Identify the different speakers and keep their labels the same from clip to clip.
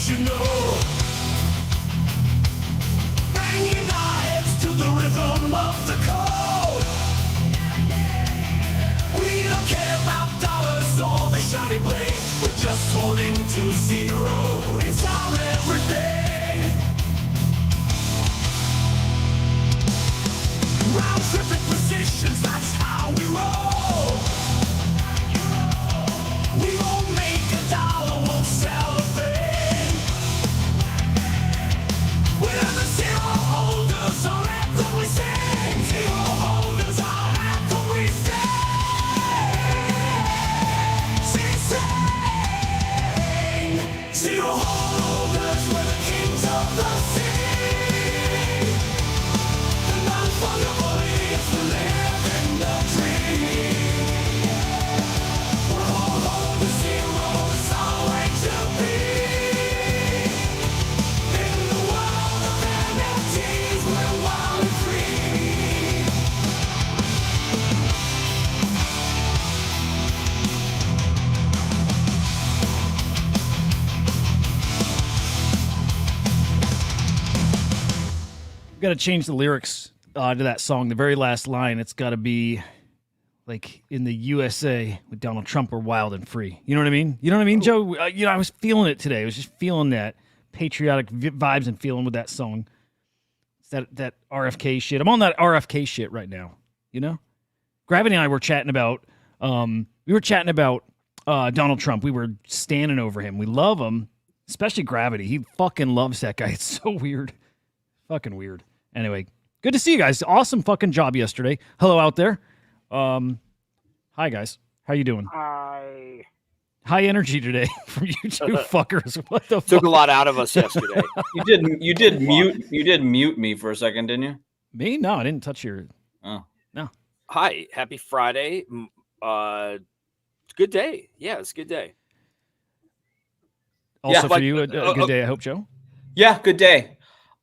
Speaker 1: you know. Banging our heads to the rhythm of the code. We don't care about dollars or the shiny blade. We're just holding to zero. It's our everything. Round tripping positions, that's how we roll. We won't make a dollar, won't sell a thing. We're the zero holders, our anthem we sing. Zero holders, our anthem we sing. Zero holders, we're the kings of the sea. The non-fungible is the living the dream. We're all on the zero, it's our way to be. In the world of NFTs, we're wild and free.
Speaker 2: Got to change the lyrics to that song. The very last line, it's got to be like in the USA with Donald Trump, we're wild and free. You know what I mean? You know what I mean, Joe? I was feeling it today. I was just feeling that patriotic vibes and feeling with that song. It's that RFK shit. I'm on that RFK shit right now. You know, Gravity and I were chatting about. We were chatting about Donald Trump. We were standing over him. We love him, especially Gravity. He fucking loves that guy. It's so weird. Fucking weird. Anyway, good to see you guys. Awesome fucking job yesterday. Hello out there. Hi guys. How you doing?
Speaker 3: Hi.
Speaker 2: High energy today from you two fuckers. What the
Speaker 3: Took
Speaker 2: fuck?
Speaker 3: a lot out of us yesterday.
Speaker 4: You did mute me for a second, didn't you?
Speaker 2: Me? No, I didn't touch your.
Speaker 4: Oh.
Speaker 2: No.
Speaker 3: Hi. Happy Friday. Good day. Yeah, it's a good day.
Speaker 2: Also for you, a good day, I hope, Joe.
Speaker 4: Yeah, good day.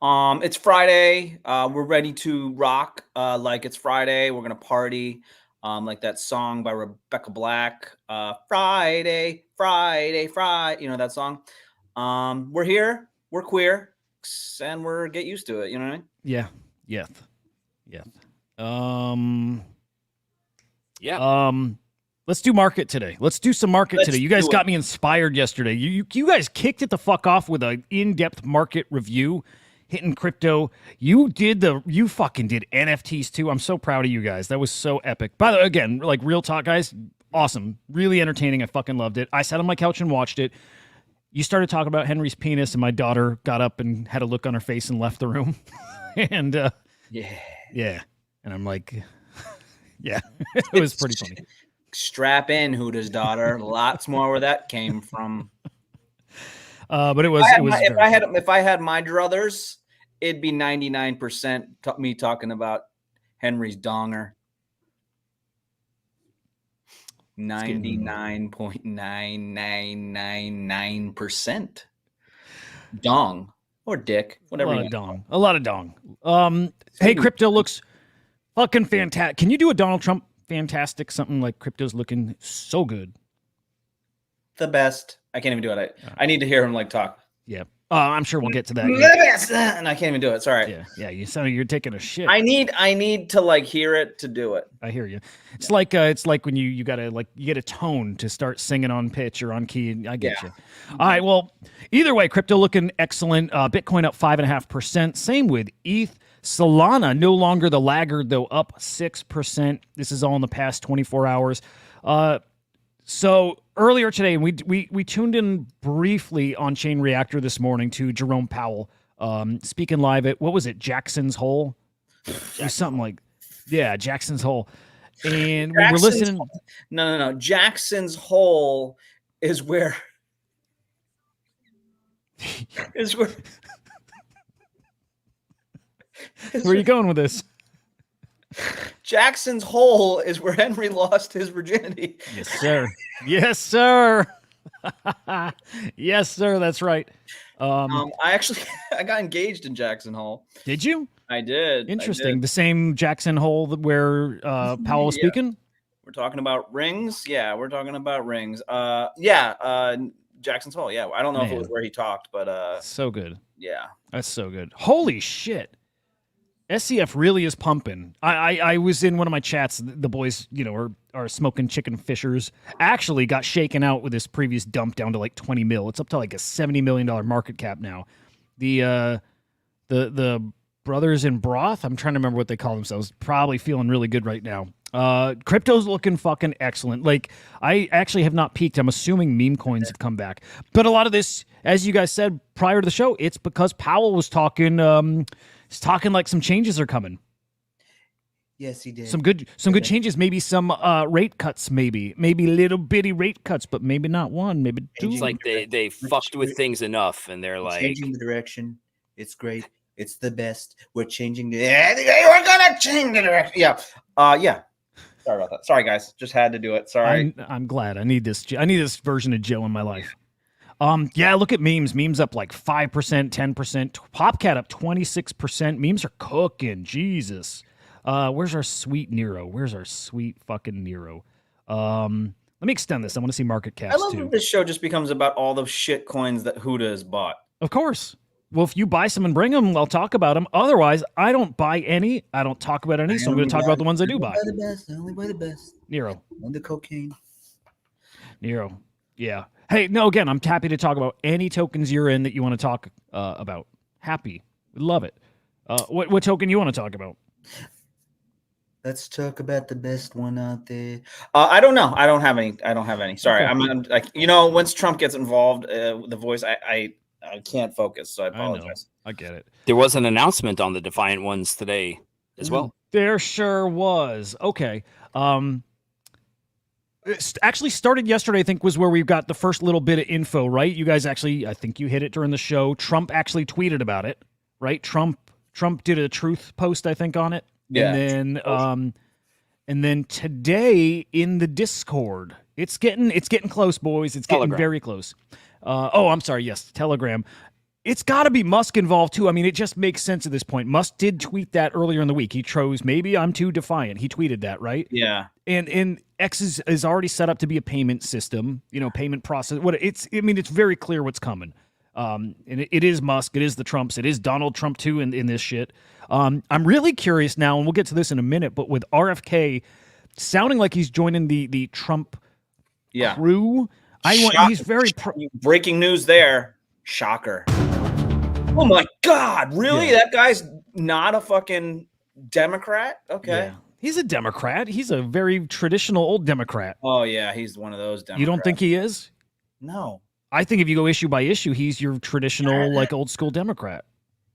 Speaker 4: It's Friday. We're ready to rock like it's Friday. We're gonna party. Like that song by Rebecca Black. Friday, Friday, Friday. You know that song? We're here. We're queer, and we're get used to it. You know what I mean?
Speaker 2: Yeah. Yeah. Let's do market today. Let's do some market today. You guys got me inspired yesterday. You guys kicked it the fuck off with an in-depth market review. Hitting crypto. You fucking did NFTs too. I'm so proud of you guys. That was so epic. By the way, again, like real talk, guys, awesome. Really entertaining. I fucking loved it. I sat on my couch and watched it. You started talking about Henry's penis, and my daughter got up and had a look on her face and left the room. And yeah. And I'm like, yeah, it was pretty funny.
Speaker 4: Strap in, Hudah's daughter. Lots more where that came from.
Speaker 2: But it was.
Speaker 4: If I had my druthers, it'd be 99% me talking about Henry's donger. 99.9999% dong or dick, whatever.
Speaker 2: A lot of dong. Hey, crypto looks fucking fantastic. Can you do a Donald Trump fantastic? Something like crypto's looking so good.
Speaker 4: The best. I can't even do it. I need to hear him like talk.
Speaker 2: Yeah. I'm sure we'll get to that.
Speaker 4: And I can't even do it. Sorry.
Speaker 2: Yeah. You sound like you're taking a shit.
Speaker 4: I need to like hear it to do it.
Speaker 2: I hear you. It's like when you gotta you get a tone to start singing on pitch or on key. I get you. All right. Well, either way, crypto looking excellent. Bitcoin up 5.5%. Same with ETH. Solana no longer the laggard though, up 6%. This is all in the past 24 hours. So earlier today, we tuned in briefly on Chain Reactor this morning to Jerome Powell speaking live at, what was it, Jackson's Hole? Or something like, yeah, Jackson's Hole. And we were listening.
Speaker 4: No. Jackson's Hole is where
Speaker 2: where are you going with this?
Speaker 4: Jackson's Hole is where Henry lost his virginity.
Speaker 2: Yes, sir. Yes, sir. Yes, sir. That's right.
Speaker 4: I got engaged in Jackson Hole.
Speaker 2: Did you?
Speaker 4: I did.
Speaker 2: Interesting. The same Jackson Hole where Powell was speaking?
Speaker 4: We're talking about rings. Yeah, we're talking about rings. Jackson's Hole. Yeah, I don't know if it was
Speaker 2: Man.
Speaker 4: where he talked, but
Speaker 2: So good.
Speaker 4: yeah.
Speaker 2: That's so good. Holy shit. SCF really is pumping. I was in one of my chats. The boys, are smoking chicken fishers. Actually got shaken out with this previous dump down to like 20 mil. It's up to like a $70 million market cap now. The brothers in broth, I'm trying to remember what they call themselves, probably feeling really good right now. Crypto's looking fucking excellent. Like, I actually have not peaked. I'm assuming meme coins have come back. But a lot of this, as you guys said prior to the show, it's because Powell was talking like some changes are coming.
Speaker 5: Yes, he did.
Speaker 2: Some good changes, maybe some rate cuts, maybe little bitty rate cuts, but maybe not one, maybe two.
Speaker 3: It's like they fucked with things enough, and they're like
Speaker 5: changing the direction. It's great. It's the best. We're changing the. We're gonna change the direction.
Speaker 4: Yeah. Yeah. Sorry about that. Sorry, guys. Just had to do it. Sorry.
Speaker 2: I'm glad. I need this version of Joe in my life. Yeah, look at memes. Memes up like 5%, 10%. Popcat up 26%. Memes are cooking. Jesus. Where's our sweet Nero? Where's our sweet fucking Nero? Let me extend this. I want to see market caps
Speaker 4: I love
Speaker 2: too.
Speaker 4: that this show just becomes about all the shit coins that Hudah has bought.
Speaker 2: Of course. Well, if you buy some and bring them, I'll talk about them. Otherwise, I don't buy any. I don't talk about any, so I'm going to talk about the ones I do buy.
Speaker 5: The best. I only buy the best.
Speaker 2: Nero.
Speaker 5: On the cocaine.
Speaker 2: Nero. Yeah. Hey, no, again, I'm happy to talk about any tokens you're in that you want to talk about. Happy. Love it. What token you want to talk about?
Speaker 5: Let's talk about the best one out there.
Speaker 4: I don't know. I don't have any. Sorry.
Speaker 2: Okay.
Speaker 4: I'm like, once Trump gets involved, the voice, I can't focus, so I apologize.
Speaker 2: I get it.
Speaker 3: there was an announcement on the Defiant ones today as well.
Speaker 2: There sure was. Okay. It actually started yesterday, I think, was where we got the first little bit of info, right? You guys actually, I think you hit it during the show. Trump actually tweeted about it, right? Trump did a truth post, I think, on it.
Speaker 4: Yeah.
Speaker 2: And then today in the Discord, it's getting close, boys. It's getting
Speaker 3: Telegram.
Speaker 2: very close. I'm sorry. Yes, Telegram. It's got to be Musk involved too. I mean, it just makes sense at this point. Musk did tweet that earlier in the week. He chose, maybe I'm too defiant. He tweeted that, right?
Speaker 4: Yeah.
Speaker 2: And X is already set up to be a payment system, payment process. It's very clear what's coming. And it is Musk, it is the Trumps, it is Donald Trump too in this shit. I'm really curious now, and we'll get to this in a minute, but with RFK sounding like he's joining the Trump crew, he's very
Speaker 4: breaking news there. Shocker. Oh my God, really?
Speaker 2: Yeah.
Speaker 4: That guy's not a fucking Democrat? Okay.
Speaker 2: Yeah. He's a Democrat. He's a very traditional old Democrat.
Speaker 4: Oh yeah, he's one of those Democrats.
Speaker 2: You don't think he is?
Speaker 4: No.
Speaker 2: I think if you go issue by issue, he's your traditional, like, old school Democrat.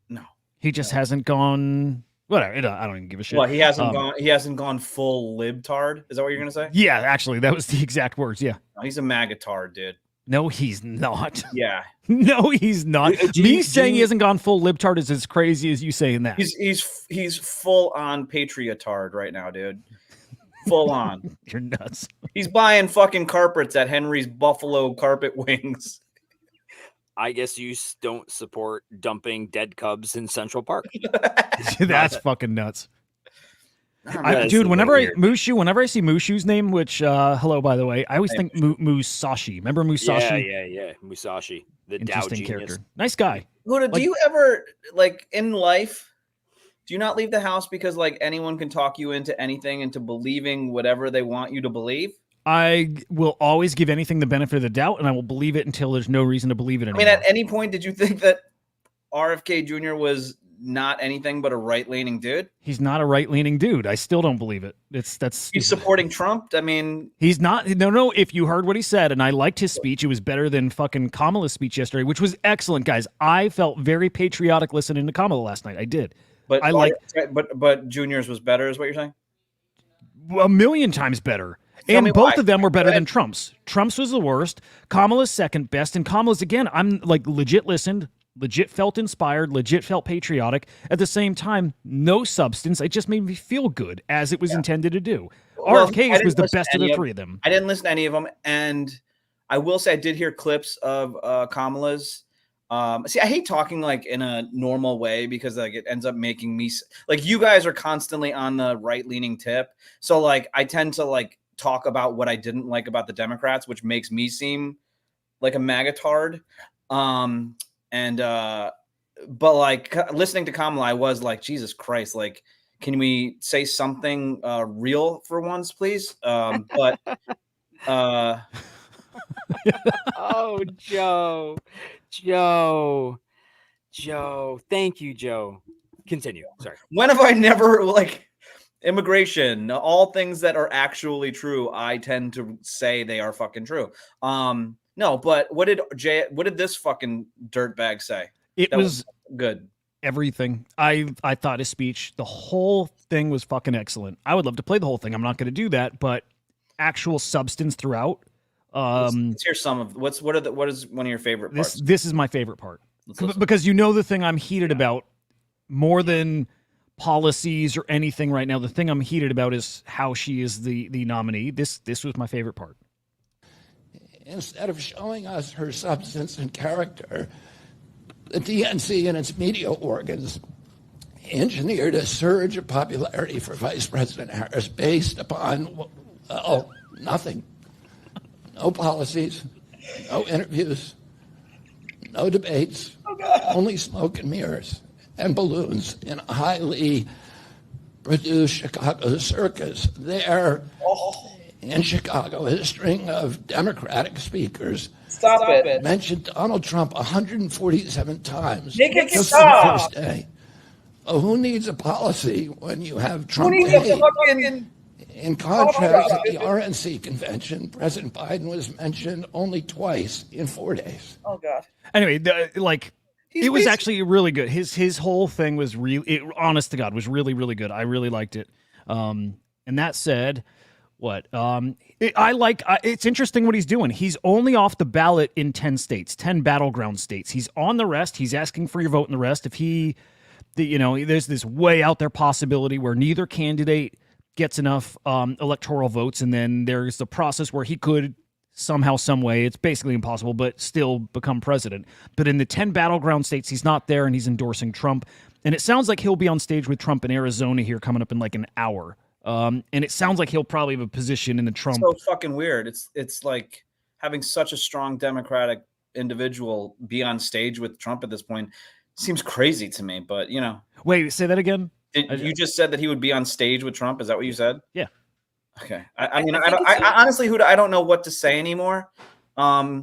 Speaker 4: No.
Speaker 2: He just hasn't gone. Whatever. I don't even give a shit.
Speaker 4: Well, he hasn't gone full libtard. Is that what you're gonna say?
Speaker 2: Yeah, actually, that was the exact words. Yeah.
Speaker 4: No, he's a magatard, dude.
Speaker 2: No, he's not.
Speaker 4: Yeah.
Speaker 2: No, he's not.
Speaker 3: Do
Speaker 2: Me
Speaker 3: you-
Speaker 2: saying
Speaker 3: do
Speaker 2: he
Speaker 3: you-
Speaker 2: hasn't gone full libtard is as crazy as you saying that.
Speaker 4: He's full on patriotard right now, dude. Full on.
Speaker 2: You're nuts.
Speaker 4: He's buying fucking carpets at Henry's Buffalo Carpet Wings.
Speaker 3: I guess you don't support dumping dead cubs in Central Park.
Speaker 2: That's fucking nuts.
Speaker 3: That's
Speaker 2: Dude,
Speaker 3: a
Speaker 2: whenever I
Speaker 3: little weird.
Speaker 2: see Mushu's name, which hello by the way, I always think Musashi. Remember Musashi?
Speaker 3: Yeah. Musashi, the Dow
Speaker 2: Interesting
Speaker 3: genius.
Speaker 2: character. Nice guy.
Speaker 4: Hudah,
Speaker 2: Like-
Speaker 4: do you ever, like, in life, do you not leave the house because, like, anyone can talk you into anything, into believing whatever they want you to believe?
Speaker 2: I will always give anything the benefit of the doubt, and I will believe it until there's no reason to believe it
Speaker 4: I
Speaker 2: anymore.
Speaker 4: mean, at any point, did you think that RFK Jr. was not anything but a right-leaning dude?
Speaker 2: He's not a right-leaning dude. I still don't believe it. That's
Speaker 4: He's supporting Trump? I mean,
Speaker 2: He's not. No. If you heard what he said, and I liked his speech, it was better than fucking Kamala's speech yesterday, which was excellent, guys. I felt very patriotic listening to Kamala last night. I did.
Speaker 4: but
Speaker 2: I like-
Speaker 4: but Junior's was better, is what you're saying?
Speaker 2: A million times better.
Speaker 4: Tell me
Speaker 2: And both
Speaker 4: why.
Speaker 2: of them were better
Speaker 4: Go
Speaker 2: than
Speaker 4: ahead.
Speaker 2: Trump's. Trump's was the worst. Kamala's second best. And Kamala's, again, I'm like legit listened, legit felt inspired, legit felt patriotic. At the same time, no substance. It just made me feel good, as it was intended to do.
Speaker 4: Well, I
Speaker 2: RFK was
Speaker 4: didn't
Speaker 2: the
Speaker 4: listen
Speaker 2: best
Speaker 4: to
Speaker 2: of
Speaker 4: any
Speaker 2: the
Speaker 4: of-
Speaker 2: three of them.
Speaker 4: I didn't listen to any of them, and I will say I did hear clips of Kamala's. See, I hate talking like in a normal way because like it ends up making me like you guys are constantly on the right-leaning tip, so like I tend to like talk about what I didn't like about the Democrats, which makes me seem like a magatard. But like listening to Kamala, I was like, Jesus Christ, like, can we say something real for once, please? But
Speaker 3: Oh, Joe. Thank you, Joe. Continue. Sorry.
Speaker 4: when have I never like immigration, all things that are actually true, I tend to say they are fucking true. No, but what did this fucking dirtbag say?
Speaker 2: It
Speaker 4: That
Speaker 2: was
Speaker 4: good.
Speaker 2: everything. I thought his speech, the whole thing was fucking excellent. I would love to play the whole thing. I'm not going to do that, but actual substance throughout.
Speaker 4: Let's hear some of what is one of your favorite parts?
Speaker 2: This is my favorite part.
Speaker 4: Let's listen.
Speaker 2: Because you know the thing I'm heated about more than policies or anything right now. The thing I'm heated about is how she is the nominee. This was my favorite part.
Speaker 6: Instead of showing us her substance and character, the DNC and its media organs engineered a surge of popularity for Vice President Harris based upon, well, nothing. No policies, no interviews, no debates, only smoke and mirrors and balloons in a highly produced Chicago circus. There in Chicago, a string of Democratic speakers
Speaker 4: Stop it.
Speaker 6: mentioned Donald Trump 147 times.
Speaker 4: Make it
Speaker 6: just
Speaker 4: stop.
Speaker 6: the first day. Oh, who needs a policy when you have
Speaker 4: Who
Speaker 6: Trump
Speaker 4: needs
Speaker 6: Day?
Speaker 4: a fucking
Speaker 6: In contrast,
Speaker 4: God.
Speaker 6: at the RNC convention, President Biden was mentioned only twice in 4 days.
Speaker 4: Oh God.
Speaker 2: Anyway, it was
Speaker 4: basic-
Speaker 2: actually really good. His whole thing was honest to God, was really, really good. I really liked it. And that said, it's interesting what he's doing. He's only off the ballot in 10 states, 10 battleground states. He's on the rest. He's asking for your vote in the rest. There's this way out there possibility where neither candidate gets enough electoral votes, and then there's the process where he could somehow, some way, it's basically impossible, but still become president. But in the 10 battleground states, he's not there, and he's endorsing Trump. And it sounds like he'll be on stage with Trump in Arizona here coming up in like an hour. And it sounds like he'll probably have a position in the Trump.
Speaker 4: So fucking weird. It's like having such a strong Democratic individual be on stage with Trump at this point seems crazy to me. But you know,
Speaker 2: Wait, say that again.
Speaker 4: you just said that he would be on stage with Trump. Is that what you said?
Speaker 2: Yeah.
Speaker 4: Okay. I honestly, Hudah, I don't know what to say anymore. I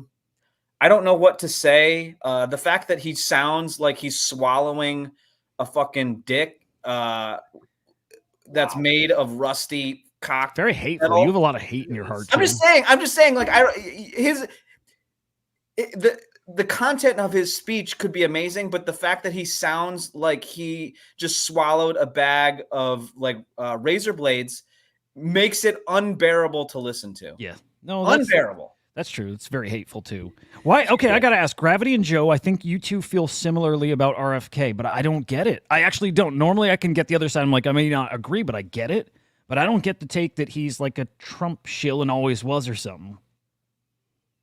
Speaker 4: don't know what to say. The fact that he sounds like he's swallowing a fucking dick that's made of rusty cock.
Speaker 2: Very hateful.
Speaker 4: metal.
Speaker 2: You have a lot of hate in your heart.
Speaker 4: I'm
Speaker 2: too.
Speaker 4: just saying, like the content of his speech could be amazing, but the fact that he sounds like he just swallowed a bag of like razor blades makes it unbearable to listen to.
Speaker 2: Yeah. No, that's
Speaker 4: Unbearable.
Speaker 2: That's true. It's very hateful too. Why? Okay, I gotta ask. Gravity and Joe, I think you two feel similarly about RFK, but I don't get it. I actually don't. Normally, I can get the other side. I'm like, I may not agree, but I get it. But I don't get the take that he's like a Trump shill and always was or something.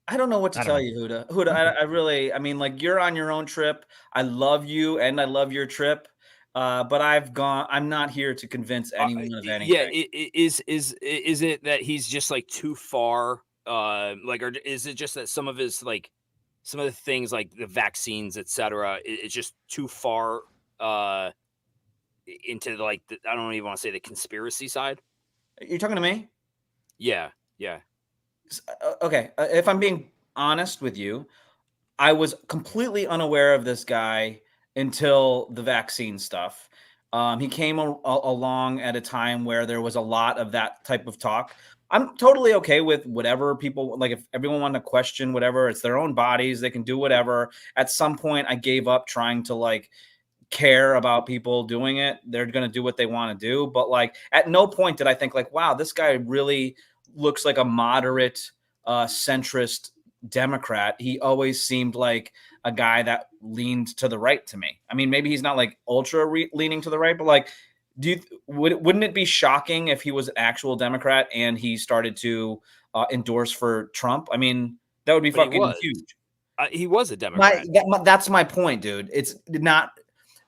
Speaker 4: I don't know what to
Speaker 2: I don't
Speaker 4: tell
Speaker 2: know.
Speaker 4: you, Hudah. Hudah, I really, I mean, like you're on your own trip. I love you and I love your trip. But I'm not here to convince anyone of anything.
Speaker 3: Yeah, is it that he's just like too far? Or is it just that some of his some of the things like the vaccines, etc., is just too far into I don't even want to say the conspiracy side.
Speaker 4: You're talking to me?
Speaker 3: Yeah.
Speaker 4: Okay. If I'm being honest with you, I was completely unaware of this guy until the vaccine stuff. He came along at a time where there was a lot of that type of talk. I'm totally okay with whatever people like. If everyone wanted to question whatever, it's their own bodies. They can do whatever. At some point, I gave up trying to care about people doing it. They're going to do what they want to do. But at no point did I think wow, this guy really looks like a moderate centrist Democrat. He always seemed like a guy that leaned to the right to me. I mean, maybe he's not ultra leaning to the right, but wouldn't it be shocking if he was an actual Democrat and he started to endorse for Trump? I mean, that would be fucking huge.
Speaker 3: He was a Democrat.
Speaker 4: That's my point, dude. It's not.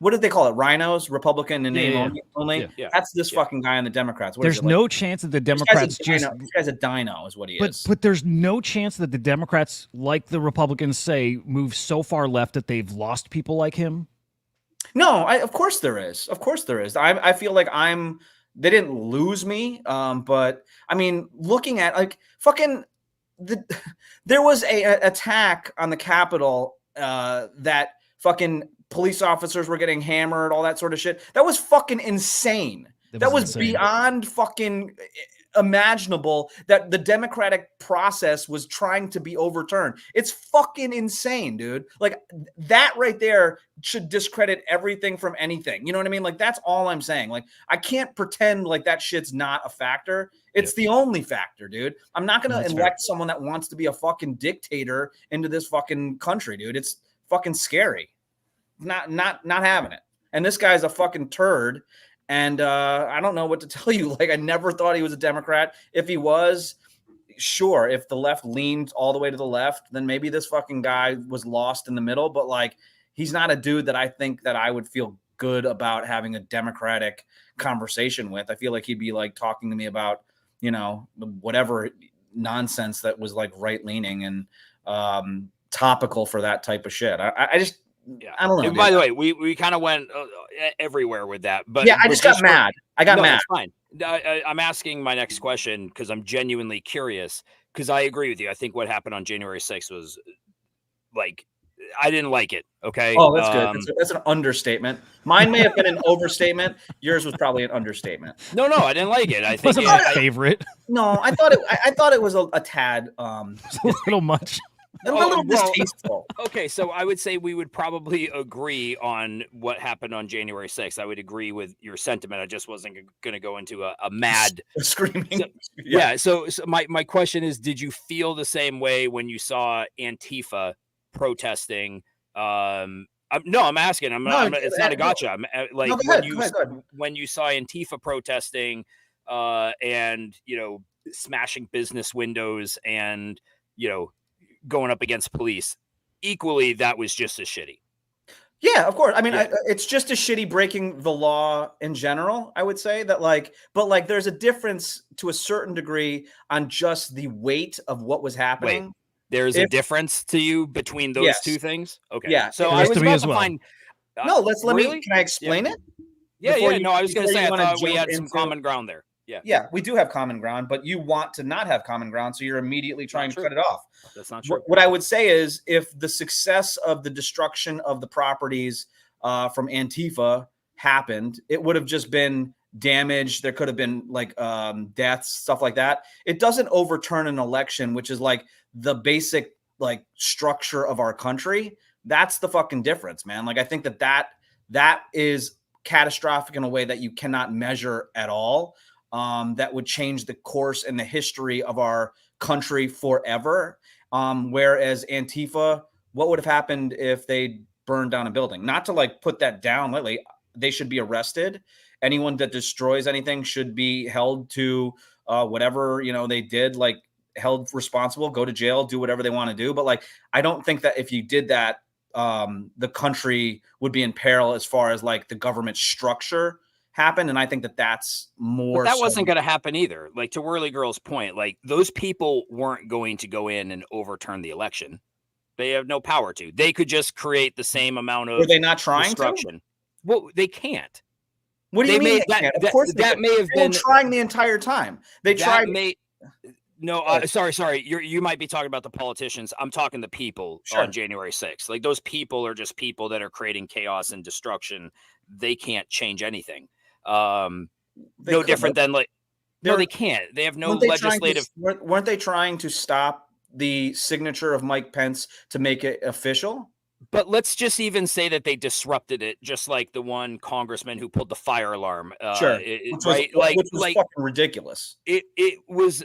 Speaker 4: what did they call it? Rhinos, Republican in name
Speaker 2: Yeah.
Speaker 4: only.
Speaker 2: Yeah.
Speaker 3: Yeah.
Speaker 4: That's this
Speaker 3: Yeah.
Speaker 4: fucking guy on the Democrats. What is
Speaker 2: There's
Speaker 4: it, like,
Speaker 2: no chance that the
Speaker 4: this guy's
Speaker 2: Democrats
Speaker 4: a
Speaker 2: just.
Speaker 4: dino. This guy's a dino, is what he is.
Speaker 2: But there's no chance that the Democrats, like the Republicans say, move so far left that they've lost people like him.
Speaker 4: No, of course there is. Of course there is. I feel like they didn't lose me. But I mean, looking at like fucking there was a attack on the Capitol that fucking police officers were getting hammered, all that sort of shit. That was fucking insane. That was
Speaker 2: insane.
Speaker 4: beyond fucking imaginable that the democratic process was trying to be overturned. It's fucking insane, dude. Like that right there should discredit everything from anything. You know what I mean? Like that's all I'm saying. Like I can't pretend like that shit's not a factor. It's the only factor, dude. I'm not going to elect someone that wants to be a fucking dictator into this fucking country, dude. It's fucking scary. Not having it. And this guy's a fucking turd. And I don't know what to tell you. Like, I never thought he was a Democrat. If he was, sure. If the left leaned all the way to the left, then maybe this fucking guy was lost in the middle. But like, he's not a dude that I think that I would feel good about having a Democratic conversation with. I feel like he'd be like talking to me about, you know, whatever nonsense that was like right leaning and topical for that type of shit. I just.
Speaker 3: Yeah.
Speaker 4: I don't know.
Speaker 3: And by the way, we kind of went everywhere with that, but
Speaker 4: yeah, I just got mad. I got mad.
Speaker 3: It's fine. I'm asking my next question because I'm genuinely curious. Because I agree with you. I think what happened on January 6th was like I didn't like it. Okay.
Speaker 4: Oh, that's good. That's an understatement. Mine may have been an overstatement. Yours was probably an understatement.
Speaker 3: No, I didn't like it. I think
Speaker 2: Wasn't my favorite.
Speaker 4: No, I thought it was a tad
Speaker 2: A little much.
Speaker 4: a little distasteful.
Speaker 3: Okay, so I would say we would probably agree on what happened on January 6th. I would agree with your sentiment. I just wasn't going to go into a mad
Speaker 4: screaming.
Speaker 3: Yeah. So my question is, did you feel the same way when you saw Antifa protesting? I'm asking. It's not a gotcha. I'm like
Speaker 4: no, go ahead.
Speaker 3: When you saw Antifa protesting, and you know, smashing business windows and you know, going up against police, equally that was just as shitty.
Speaker 4: Yeah, of course. I mean, it's just a shitty breaking the law in general. I would say that, but there's a difference to a certain degree on just the weight of what was happening.
Speaker 3: Wait, there's a difference to you between those two things. Okay,
Speaker 4: yeah.
Speaker 3: So I was about to find.
Speaker 4: No, let
Speaker 3: really?
Speaker 4: me. Can I explain it?
Speaker 3: Yeah. No, I was going to say I thought we had some common ground there.
Speaker 4: Yeah, we do have common ground, but you want to not have common ground, so you're immediately trying to cut it off.
Speaker 3: That's not true.
Speaker 4: What I would say is, if the success of the destruction of the properties from Antifa happened, it would have just been damage. There could have been like deaths, stuff like that. It doesn't overturn an election, which is like the basic like structure of our country. That's the fucking difference, man. Like I think that is catastrophic in a way that you cannot measure at all. That would change the course and the history of our country forever. Whereas Antifa, what would have happened if they burned down a building? Not to like put that down lately. They should be arrested. Anyone that destroys anything should be held to whatever, you know, they did, like held responsible, go to jail, do whatever they want to do. But like, I don't think that if you did that, the country would be in peril as far as like the government structure happened. And I think that's more.
Speaker 3: But that wasn't going to happen either. Like to Whirly Girl's point, like those people weren't going to go in and overturn the election. They have no power to. They could just create the same amount of.
Speaker 4: Were they not trying
Speaker 3: destruction.
Speaker 4: to?
Speaker 3: Well, they can't.
Speaker 4: What do you mean?
Speaker 3: Of course, that may have been
Speaker 4: trying the entire time. They tried.
Speaker 3: Sorry. You might be talking about the politicians. I'm talking the people on January 6th. Like those people are just people that are creating chaos and destruction. They can't change anything. No different than like. No, they can't. They have no legislative.
Speaker 4: Weren't they trying to stop the signature of Mike Pence to make it official?
Speaker 3: But let's just even say that they disrupted it, just like the one congressman who pulled the fire alarm.
Speaker 4: Which was fucking ridiculous.
Speaker 3: It was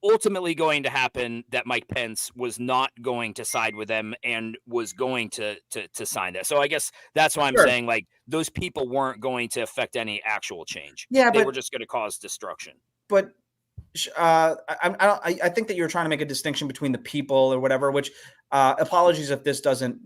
Speaker 3: ultimately going to happen that Mike Pence was not going to side with them and was going to sign that. So I guess that's why I'm saying like those people weren't going to affect any actual change. Yeah, they were just going to cause destruction.
Speaker 4: But I think that you're trying to make a distinction between the people or whatever, which apologies if this doesn't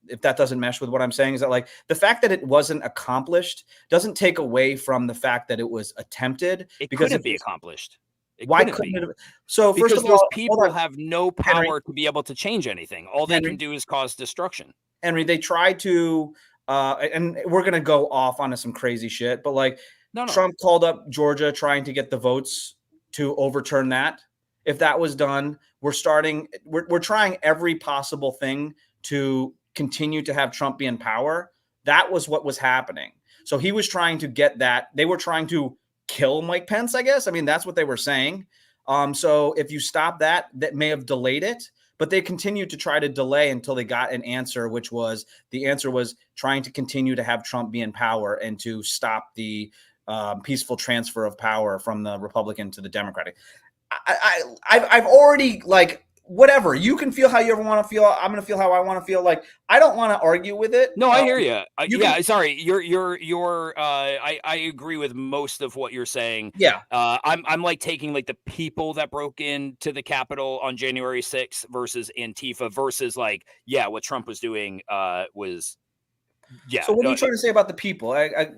Speaker 4: if that doesn't mesh with what I'm saying, is that like the fact that it wasn't accomplished doesn't take away from the fact that it was attempted.
Speaker 3: It
Speaker 4: because
Speaker 3: couldn't be accomplished.
Speaker 4: Why couldn't it? So first
Speaker 3: Because
Speaker 4: of
Speaker 3: those
Speaker 4: all,
Speaker 3: people have no
Speaker 4: Henry.
Speaker 3: power to be able to change anything. All they
Speaker 4: Henry.
Speaker 3: can do is cause destruction.
Speaker 4: Henry, they tried to, and we're gonna go off onto some crazy shit, but like Trump called up Georgia trying to get the votes to overturn that. If that was done, we're trying every possible thing to continue to have Trump be in power. That was what was happening. So he was trying to get that. They were trying to kill Mike Pence, I guess. I mean, that's what they were saying. So if you stop that, that may have delayed it, but they continued to try to delay until they got an answer, which was the answer was trying to continue to have Trump be in power and to stop the peaceful transfer of power from the Republican to the Democratic. I've already, like, whatever, you can feel how you ever want to feel. I'm going to feel how I want to feel. Like, I don't want to argue with it.
Speaker 3: No, I hear you. Sorry. I agree with most of what you're saying.
Speaker 4: Yeah.
Speaker 3: I'm like taking like the people that broke into the Capitol on January 6th versus Antifa versus like, what Trump was doing was. Yeah.
Speaker 4: So what are you trying to say about the people? I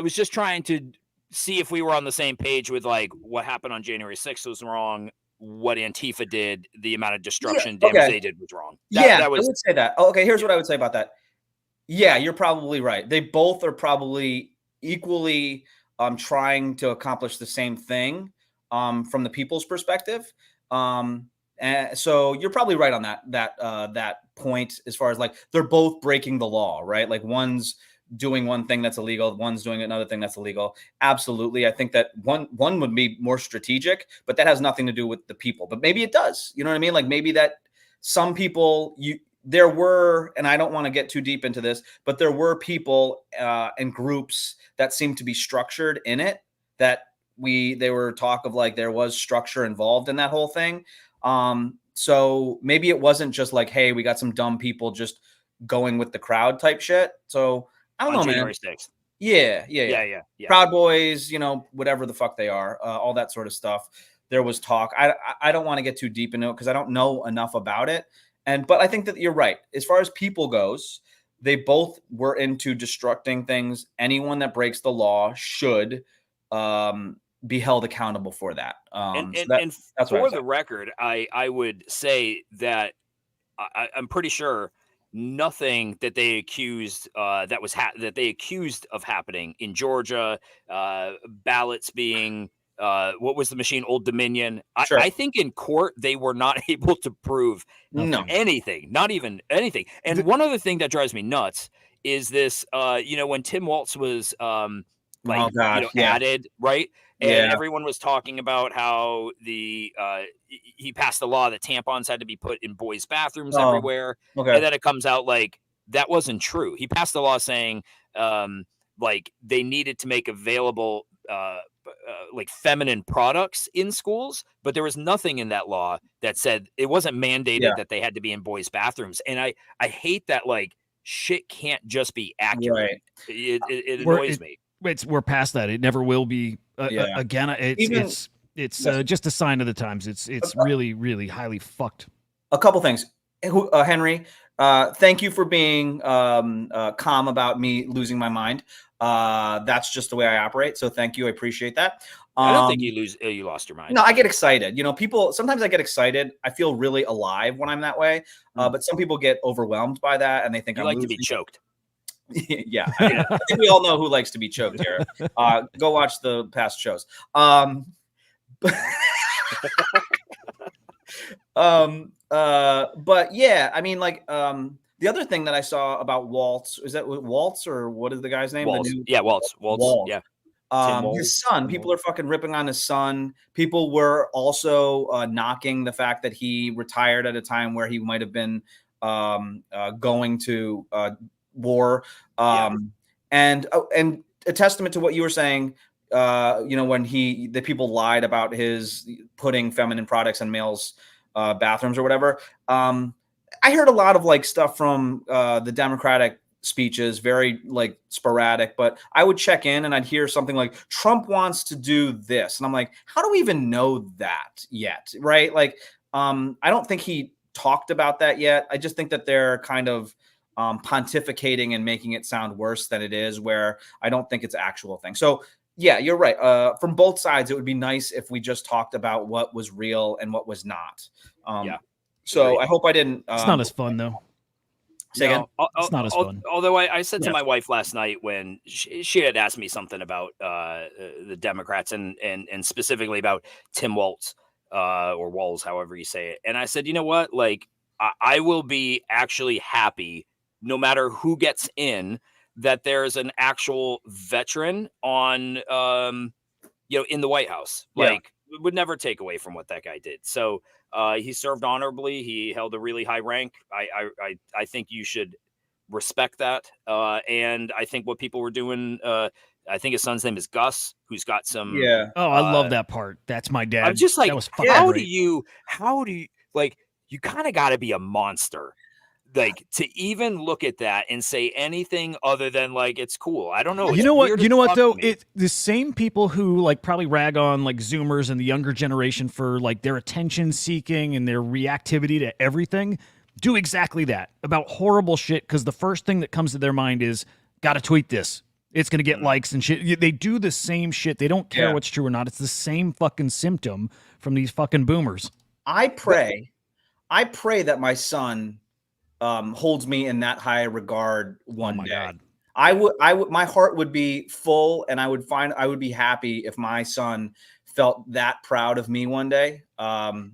Speaker 3: was just trying to see if we were on the same page with like what happened on January 6th was wrong. What Antifa did, the amount of destruction damage they did was wrong.
Speaker 4: I would say that. Okay, here's what I would say about that. Yeah, you're probably right. They both are probably equally trying to accomplish the same thing from the people's perspective. And so you're probably right on that point, as far as like they're both breaking the law, right? Like one's doing one thing that's illegal, one's doing another thing that's illegal. Absolutely. I think that one would be more strategic, but that has nothing to do with the people. But maybe it does. You know what I mean? Like maybe that some people, there were, and I don't want to get too deep into this, but there were people and groups that seemed to be structured in it, that they were talk of like there was structure involved in that whole thing. So maybe it wasn't just like, hey, we got some dumb people just going with the crowd type shit. So I don't know,
Speaker 3: January
Speaker 4: man.
Speaker 3: 6th.
Speaker 4: Yeah. Proud Boys, whatever the fuck they are, all that sort of stuff. There was talk. I don't want to get too deep into it because I don't know enough about it. But I think that you're right. As far as people goes, they both were into destructing things. Anyone that breaks the law should be held accountable for that. That's
Speaker 3: for the record, I would say that I'm pretty sure nothing that they accused that they accused of happening in Georgia, ballots being what was the machine, Old Dominion.
Speaker 4: Sure.
Speaker 3: I think in court they were not able to prove anything, not even anything. And one other thing that drives me nuts is this, when Tim Walz was added, right? And everyone was talking about how he passed the law that tampons had to be put in boys' bathrooms everywhere.
Speaker 4: Okay.
Speaker 3: And then it comes out like that wasn't true. He passed the law saying like they needed to make available like feminine products in schools, but there was nothing in that law that said it wasn't mandated that they had to be in boys' bathrooms. And I hate that like shit can't just be accurate. Right. It annoys me.
Speaker 2: We're past that. It never will be again. It's just a sign of the times. It's really, really highly fucked.
Speaker 4: A couple things, Henry. Thank you for being calm about me losing my mind. That's just the way I operate. So thank you. I appreciate that.
Speaker 3: I don't think you lost your mind.
Speaker 4: No, I get excited. Sometimes I get excited. I feel really alive when I'm that way. But some people get overwhelmed by that and they think
Speaker 3: I'm like losing. To be choked.
Speaker 4: Yeah, I think we all know who likes to be choked here. Go watch the past shows. But yeah, I mean, like, the other thing that I saw about Waltz, is that Waltz or what is the guy's name?
Speaker 3: Waltz. Waltz. Yeah.
Speaker 4: His son, people are fucking ripping on his son. People were also knocking the fact that he retired at a time where he might have been going to war. And a testament to what you were saying, when the people lied about his putting feminine products in males' bathrooms or whatever. I heard a lot of like stuff from the Democratic speeches, very like sporadic, but I would check in and I'd hear something like Trump wants to do this. And I'm like, how do we even know that yet? Right. Like, I don't think he talked about that yet. I just think that they're kind of pontificating and making it sound worse than it is, where I don't think it's an actual thing. So yeah, you're right. From both sides, it would be nice if we just talked about what was real and what was not. So
Speaker 3: agreed.
Speaker 4: I hope I didn't.
Speaker 2: It's not as fun though.
Speaker 4: Say again?
Speaker 2: It's not as fun.
Speaker 3: Although I said to
Speaker 2: Yeah.
Speaker 3: my wife last night when she had asked me something about the Democrats and specifically about Tim Walz or Walz, however you say it. And I said, you know what? Like, I will be actually happy no matter who gets in, that there's an actual veteran on, in the White House.
Speaker 4: Yeah.
Speaker 3: Like, it would never take away from what that guy did. So he served honorably. He held a really high rank. I think you should respect that. And I think what people were doing, I think his son's name is Gus, who's got some.
Speaker 4: Yeah.
Speaker 2: Oh, I love that part. That's my dad.
Speaker 3: I'm just like,
Speaker 2: that was fucking
Speaker 3: how
Speaker 2: great.
Speaker 3: do you, like, you kind of got to be a monster, like, to even look at that and say anything other than like, it's cool. I don't know.
Speaker 2: You
Speaker 3: It's
Speaker 2: know what?
Speaker 3: weird
Speaker 2: You
Speaker 3: as
Speaker 2: know what
Speaker 3: fuck
Speaker 2: though?
Speaker 3: to me.
Speaker 2: It the same people who like probably rag on like Zoomers and the younger generation for like their attention seeking and their reactivity to everything do exactly that about horrible shit, because the first thing that comes to their mind is gotta tweet this. It's gonna get likes and shit. They do the same shit. They don't care
Speaker 4: Yeah.
Speaker 2: what's true or not. It's the same fucking symptom from these fucking boomers.
Speaker 4: I pray that my son holds me in that high regard one
Speaker 2: my
Speaker 4: day.
Speaker 2: God.
Speaker 4: I would, my heart would be full, and I would be happy if my son felt that proud of me one day.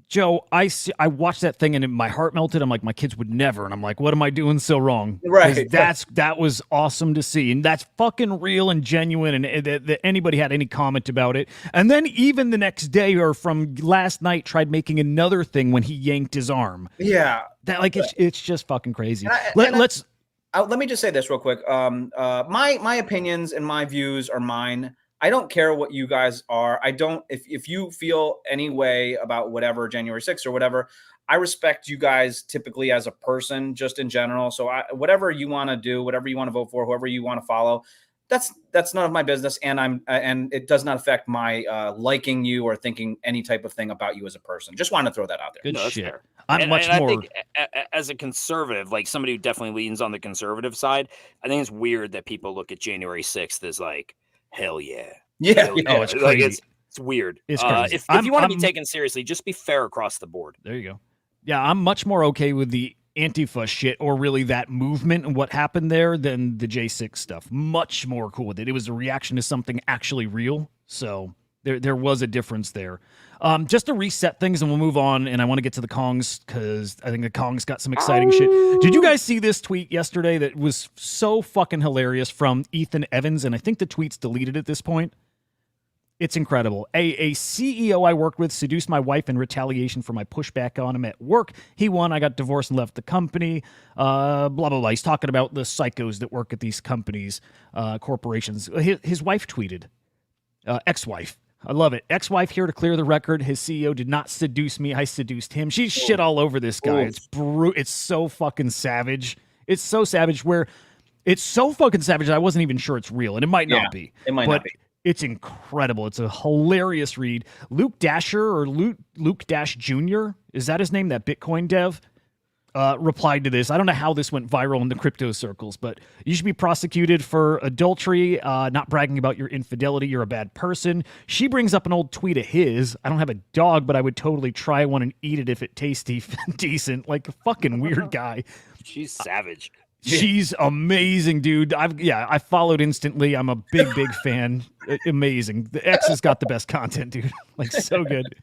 Speaker 2: Joe, I watched that thing and my heart melted. I'm like, my kids would never. And I'm like, what am I doing so wrong? 'Cause
Speaker 4: Right.
Speaker 2: that was awesome to see. And that's fucking real and genuine. And that anybody had any comment about it. And then even the next day or from last night tried making another thing when he yanked his arm.
Speaker 4: Yeah.
Speaker 2: That like, it's just fucking crazy.
Speaker 4: Let me just say this real quick. My opinions and my views are mine. I don't care what you guys are. I don't, if you feel any way about whatever January 6th or whatever, I respect you guys typically as a person, just in general. So whatever you want to do, whatever you want to vote for, whoever you want to follow, that's none of my business. And and it does not affect my liking you or thinking any type of thing about you as a person. Just want to throw that out there.
Speaker 2: Good
Speaker 3: No, that's
Speaker 2: shit.
Speaker 3: fair.
Speaker 2: I'm much more.
Speaker 3: I think as a conservative, like somebody who definitely leans on the conservative side, I think it's weird that people look at January 6th as like, hell yeah.
Speaker 4: Yeah.
Speaker 3: Hell
Speaker 4: yeah.
Speaker 2: Oh, it's
Speaker 3: Like,
Speaker 2: crazy.
Speaker 3: it's weird.
Speaker 2: It's crazy.
Speaker 3: If you want to be
Speaker 2: I'm-
Speaker 3: taken seriously, just be fair across the board.
Speaker 2: There you go. Yeah, I'm much more okay with the Antifa shit or really that movement and what happened there than the J6 stuff. Much more cool with it. It was a reaction to something actually real. So there was a difference there. Just to reset things and we'll move on. And I want to get to the Kongz because I think the Kongz got some exciting shit. Did you guys see this tweet yesterday that was so fucking hilarious from Ethan Evans? And I think the tweet's deleted at this point. It's incredible. A CEO I worked with seduced my wife in retaliation for my pushback on him at work. He won. I got divorced and left the company. Blah, blah, blah. He's talking about the psychos that work at these companies, corporations. His wife tweeted, ex-wife. I love it. Ex-wife here to clear the record. His CEO did not seduce me. I seduced him. She's shit all over this guy. It's It's so fucking savage. It's so savage where it's so fucking savage that I wasn't even sure it's real. And it might not be.
Speaker 4: It might not be.
Speaker 2: It's incredible. It's a hilarious read. Luke Dasher or Luke Dash Jr., is that his name, that Bitcoin dev, replied to this. I don't know how this went viral in the crypto circles, but you should be prosecuted for adultery, not bragging about your infidelity. You're a bad person. She brings up an old tweet of his. I don't have a dog, but I would totally try one and eat it if it tastes decent. Like a fucking weird guy.
Speaker 3: She's savage.
Speaker 2: She's amazing, dude. I followed instantly. I'm a big fan. Amazing. The X has got the best content, dude. Like so good.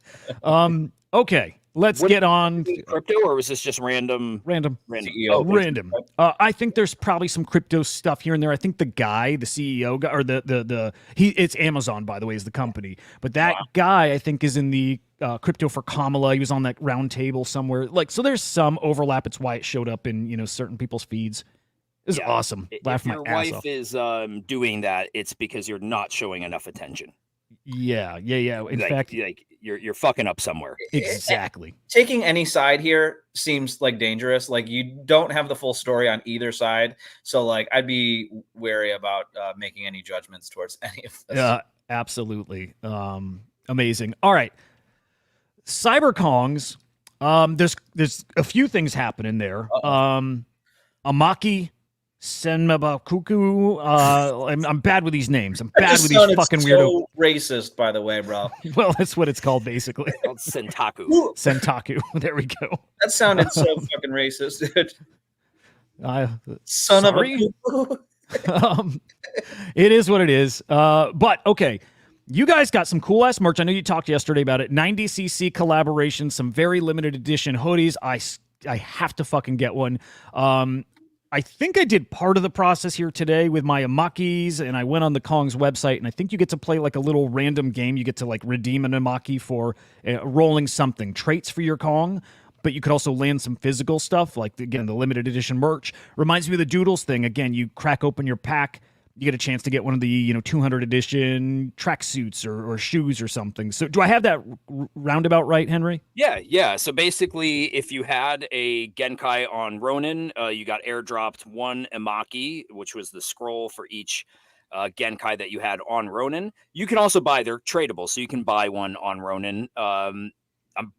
Speaker 2: Okay, let's get on
Speaker 3: Crypto, or was this just random?
Speaker 2: random.
Speaker 4: CEO.
Speaker 2: Random. I think there's probably some crypto stuff here and there. I think the guy, the CEO guy, or it's Amazon, by the way, is the company. But that guy, I think, is in the crypto for Kamala. He was on that round table somewhere. Like, so there's some overlap. It's why it showed up in certain people's feeds. It was awesome. Laugh
Speaker 3: If
Speaker 2: my
Speaker 3: your
Speaker 2: ass
Speaker 3: wife
Speaker 2: off.
Speaker 3: is doing that, it's because you're not showing enough attention.
Speaker 2: Yeah. In fact,
Speaker 3: you're fucking up somewhere.
Speaker 2: exactly.
Speaker 4: Taking any side here seems like dangerous. Like you don't have the full story on either side. So like I'd be wary about making any judgments towards any of this.
Speaker 2: Absolutely. Amazing. All right. Cyber Kongz There's a few things happening there. Amaki Senmabakuku. I'm bad with these names. I'm bad with these fucking weirdo.
Speaker 4: Racist, by the way, bro.
Speaker 2: Well, that's what it's called basically.
Speaker 3: Called Sentaku.
Speaker 2: Sentaku. There we go.
Speaker 4: That sounded so fucking racist, dude. Son
Speaker 2: sorry?
Speaker 4: of a
Speaker 2: It is what it is. But okay. You guys got some cool ass merch. I know you talked yesterday about it. 90cc collaboration, some very limited edition hoodies. I have to fucking get one. I think I did part of the process here today with my Amakis, and I went on the Kongz website, and I think you get to play like a little random game. You get to like redeem an Amaki for rolling something, traits for your Kong, but you could also land some physical stuff, like, again, the limited edition merch. Reminds me of the Doodles thing. Again, you crack open your pack, you get a chance to get one of the 200 edition tracksuits or shoes or something. So do I have that roundabout right, Henry?
Speaker 3: Yeah. So basically, if you had a Genkai on Ronin, you got airdropped one Amaki, which was the scroll for each Genkai that you had on Ronin. You can also buy, they're tradable, so you can buy one on Ronin. I'm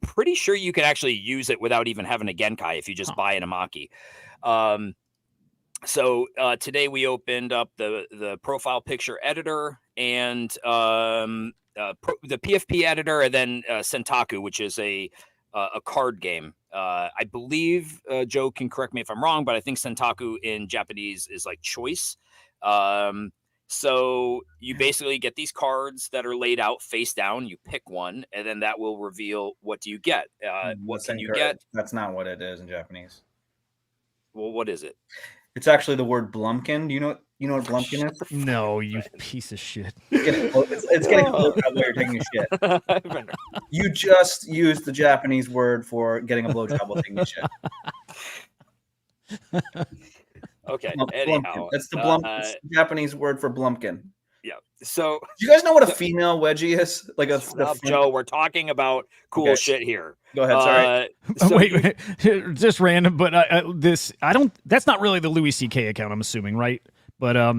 Speaker 3: pretty sure you can actually use it without even having a Genkai if you just buy an Amaki. So today we opened up the profile picture editor and the PFP editor, and then Sentaku, which is a card game. I believe Joe can correct me if I'm wrong, but I think Sentaku in Japanese is like choice. So you basically get these cards that are laid out face down. You pick one, and then that will reveal what do you get. What can you get?
Speaker 4: That's not what it is in Japanese.
Speaker 3: Well, what is it?
Speaker 4: It's actually the word blumpkin. Do you know what blumpkin is?
Speaker 2: No, you piece of shit.
Speaker 4: It's getting close while you're taking a shit. You just used the Japanese word for getting a blowjob while taking a shit.
Speaker 3: Okay.
Speaker 4: Blumpkin.
Speaker 3: Anyhow,
Speaker 4: That's the Japanese word for blumpkin.
Speaker 3: Yeah. So,
Speaker 4: do you guys know what a female wedgie is? Like
Speaker 3: Joe, we're talking about cool shit here.
Speaker 4: Go ahead. Sorry.
Speaker 3: So
Speaker 2: wait, just random, but that's not really the Louis C.K. account, I'm assuming, right? But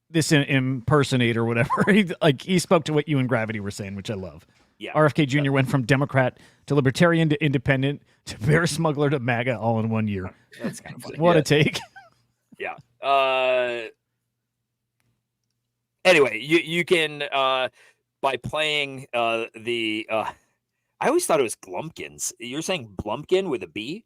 Speaker 2: this impersonator or whatever, he spoke to what you and Gravity were saying, which I love.
Speaker 3: Yeah.
Speaker 2: RFK Jr. went from Democrat to Libertarian to Independent to bear smuggler to MAGA all in 1 year.
Speaker 3: That's kind of funny.
Speaker 2: What a take.
Speaker 3: Yeah. Anyway, you can by playing I always thought it was Glumpkins. You're saying Blumpkin with a B?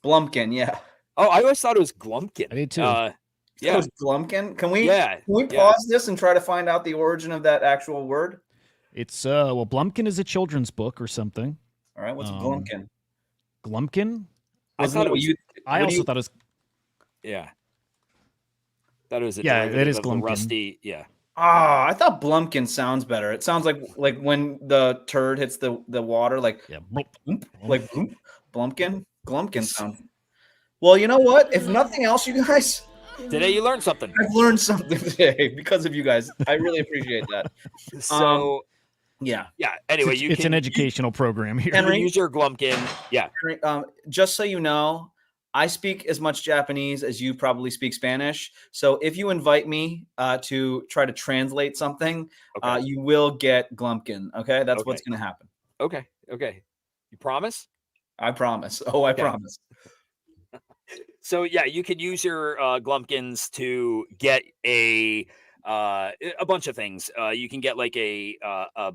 Speaker 4: Blumpkin, yeah.
Speaker 3: Oh, I always thought it was Glumpkin.
Speaker 2: I did too.
Speaker 4: Yeah, it was Blumpkin. Can we
Speaker 3: Yeah.
Speaker 4: pause this and try to find out the origin of that actual word?
Speaker 2: It's Blumpkin is a children's book or something.
Speaker 4: All right, what's a Glumpkin?
Speaker 2: Glumpkin?
Speaker 3: I thought it was.
Speaker 2: I also thought it was.
Speaker 3: Yeah. Thought it was.
Speaker 2: That is Glumpkin.
Speaker 3: Rusty. Yeah.
Speaker 4: Ah, I thought Blumpkin sounds better. It sounds like when the turd hits the water, like bloop, like bloop. Glumpkin sound. Well, you know what? If nothing else, you guys,
Speaker 3: today you learned something.
Speaker 4: I've learned something today because of you guys. I really appreciate that.
Speaker 3: So,
Speaker 4: yeah.
Speaker 3: Anyway,
Speaker 2: it's an educational program here.
Speaker 3: Henry, use your Glumpkin. Yeah.
Speaker 4: Henry, just so you know, I speak as much Japanese as you probably speak Spanish. So if you invite me to try to translate something, you will get Glumpkin. Okay, that's what's going to happen.
Speaker 3: Okay. You promise?
Speaker 4: I promise. Oh, I promise.
Speaker 3: So yeah, you can use your Glumpkins to get a bunch of things. You can get like a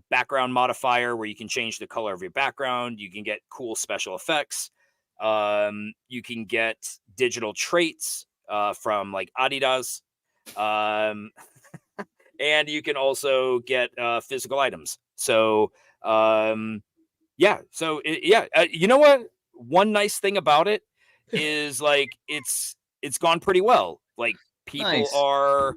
Speaker 3: background modifier where you can change the color of your background. You can get cool special effects. You can get digital traits from like Adidas, and you can also get physical items. So you know what? One nice thing about it is like it's gone pretty well. Like people are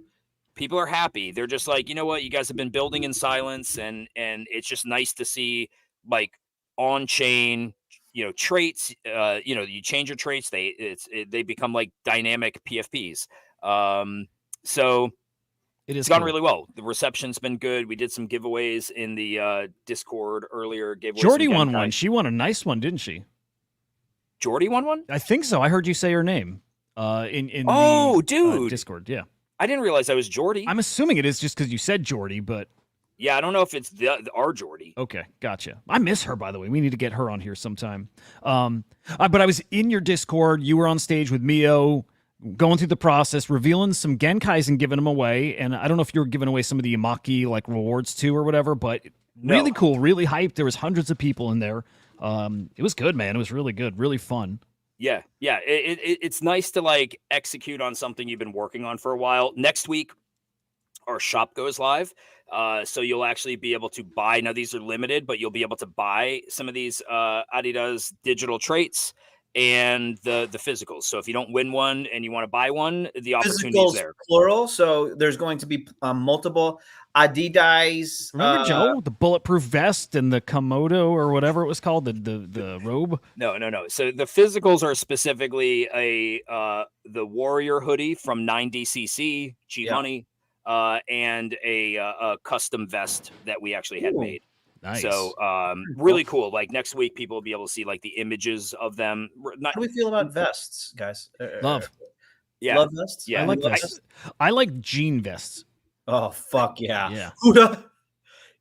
Speaker 3: happy. They're just like, you know what? You guys have been building in silence, and it's just nice to see like on chain. Traits, you change your traits, they become like dynamic PFPs. So it's gone really well. The reception's been good. We did some giveaways in the Discord earlier.
Speaker 2: Jordy won one. She won a nice one, didn't she?
Speaker 3: Jordy won one?
Speaker 2: I think so. I heard you say her name in
Speaker 3: the
Speaker 2: Discord. Yeah.
Speaker 3: I didn't realize I was Jordy.
Speaker 2: I'm assuming it is just because you said Jordy, but
Speaker 3: Yeah, I don't know if it's our Jordy.
Speaker 2: Okay, gotcha. I miss her, by the way. We need to get her on here sometime. But I was in your Discord. You were on stage with Mio, going through the process, revealing some Genkais and giving them away. And I don't know if you were giving away some of the Yamaki like rewards too or whatever, but really cool, really hyped. There was hundreds of people in there. It was good, man. It was really good, really fun.
Speaker 3: Yeah. It's nice to like execute on something you've been working on for a while. Next week, our shop goes live. So you'll actually be able to buy. Now these are limited, but you'll be able to buy some of these Adidas digital traits and the physicals. So if you don't win one and you want to buy one, the opportunity is there.
Speaker 4: Plural. So there's going to be multiple Adidas.
Speaker 2: Remember Joe, the bulletproof vest and the Komodo or whatever it was called, the robe.
Speaker 3: No. So the physicals are specifically the Warrior hoodie from 9DCC, G Money. And a custom vest that we actually had made.
Speaker 2: Nice.
Speaker 3: So really cool. Like next week, people will be able to see like the images of them.
Speaker 4: How do we feel about vests, guys?
Speaker 2: Love.
Speaker 3: Yeah.
Speaker 4: Love vests?
Speaker 3: Yeah.
Speaker 2: I like vests. I like jean vests.
Speaker 4: Oh, fuck yeah.
Speaker 2: Yeah.
Speaker 4: Hudah.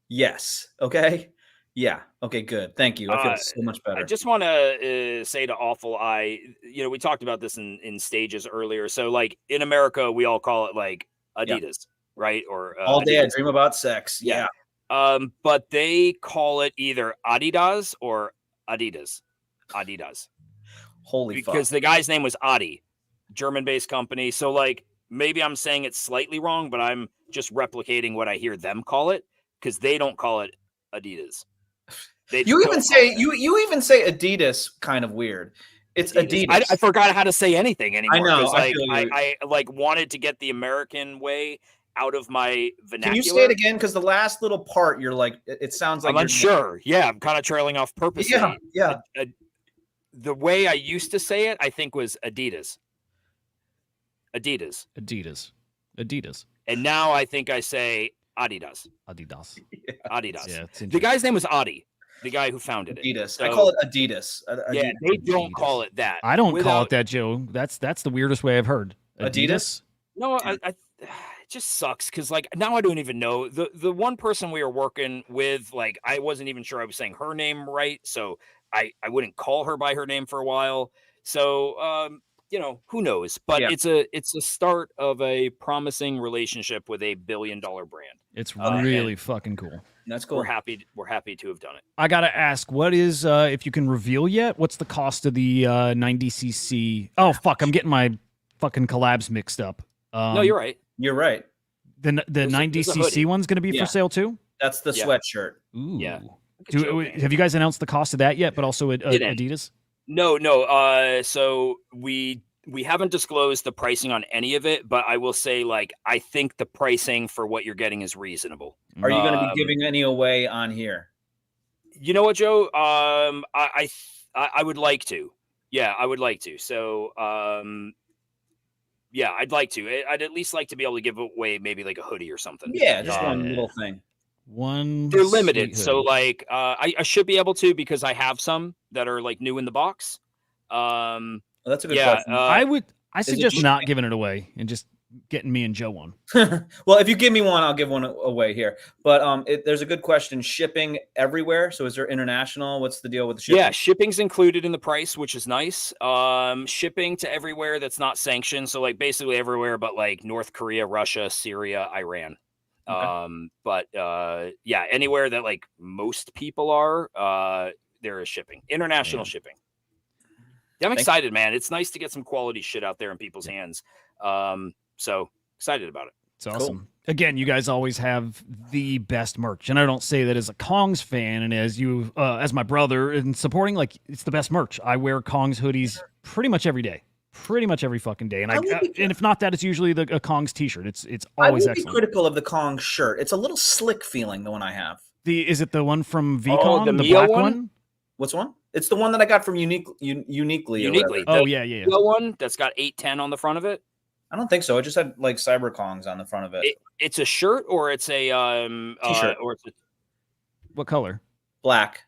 Speaker 4: Yes. Okay. Yeah. Okay, good. Thank you. I feel so much better.
Speaker 3: I just want to say to Awful Eye, we talked about this in stages earlier. So like in America, we all call it like Adidas, right? Or
Speaker 4: all day
Speaker 3: Adidas.
Speaker 4: I dream about sex. Yeah.
Speaker 3: But they call it either Adidas or Adidas.
Speaker 4: Holy fuck.
Speaker 3: Because the guy's name was Adi, German-based company. So like maybe I'm saying it slightly wrong, but I'm just replicating what I hear them call it because they don't call it Adidas.
Speaker 4: You even say Adidas kind of weird. It's Adidas.
Speaker 3: I forgot how to say anything anymore.
Speaker 4: I know.
Speaker 3: I like wanted to get the American way out of my vernacular.
Speaker 4: Can you say it again? Because the last little part, you're like, it sounds like
Speaker 3: I'm unsure. Yeah, I'm kind of trailing off purposely.
Speaker 4: Yeah.
Speaker 3: The way I used to say it, I think, was Adidas. And now I think I say Adidas.
Speaker 2: Yeah,
Speaker 3: The guy's name was Adi, the guy who founded it.
Speaker 4: Adidas.
Speaker 3: So,
Speaker 4: I call it Adidas.
Speaker 3: Yeah, they don't call it that.
Speaker 2: I don't call it that, Joe. That's the weirdest way I've heard.
Speaker 4: Adidas?
Speaker 3: No, it just sucks because like now I don't even know the one person we were working with. Like I wasn't even sure I was saying her name right, so I wouldn't call her by her name for a while. So who knows? But it's a start of a promising relationship with a $1 billion brand.
Speaker 2: It's really fucking cool.
Speaker 4: That's cool.
Speaker 3: We're happy to have done it.
Speaker 2: I gotta ask, what is if you can reveal yet? What's the cost of the 90cc? Oh fuck, I'm getting my fucking collabs mixed up.
Speaker 3: No, you're right.
Speaker 4: You're right.
Speaker 2: The 90cc one's going to be for sale too?
Speaker 4: That's the sweatshirt.
Speaker 2: Ooh.
Speaker 3: Yeah.
Speaker 2: Have you guys announced the cost of that yet, but also Adidas?
Speaker 3: No. So we haven't disclosed the pricing on any of it, but I will say, like, I think the pricing for what you're getting is reasonable.
Speaker 4: Are you going to be giving any away on here?
Speaker 3: You know what, Joe? I would like to. Yeah, I would like to. So, yeah, I'd like to. I'd at least like to be able to give away maybe like a hoodie or something.
Speaker 4: Yeah, just one little thing.
Speaker 2: They're
Speaker 3: limited, so like I should be able to because I have some that are like new in the box.
Speaker 4: Well, that's a good question.
Speaker 2: I suggest not giving it away and just getting me and Joe one.
Speaker 4: Well, if you give me one, I'll give one away here. But there's a good question. Shipping everywhere. So is there international? What's the deal with the shipping?
Speaker 3: Yeah, shipping's included in the price, which is nice. Shipping to everywhere that's not sanctioned. So like basically everywhere but like North Korea, Russia, Syria, Iran. Okay. But yeah, anywhere that like most people are, there is shipping. International shipping. Yeah, I'm excited, man. It's nice to get some quality shit out there in people's hands. So excited about it.
Speaker 2: It's awesome. Cool. Again, you guys always have the best merch, and I don't say that as a Kongz fan and as you, as my brother, and supporting. Like it's the best merch. I wear Kongz hoodies pretty much every day, pretty much every fucking day. And and if not that, it's usually a Kongz t-shirt. It's always excellent.
Speaker 4: I would be critical of the Kongz shirt. It's a little slick feeling, the one I have.
Speaker 2: Is it the one from VCon, the black one?
Speaker 4: What's one? It's the one that I got from Uniquely.
Speaker 2: Oh yeah.
Speaker 3: The one that's got 810 on the front of it.
Speaker 4: I don't think so. It just had like Cyber Kongz on the front of it.
Speaker 3: It's a shirt or it's a
Speaker 4: t-shirt.
Speaker 2: What color?
Speaker 4: Black.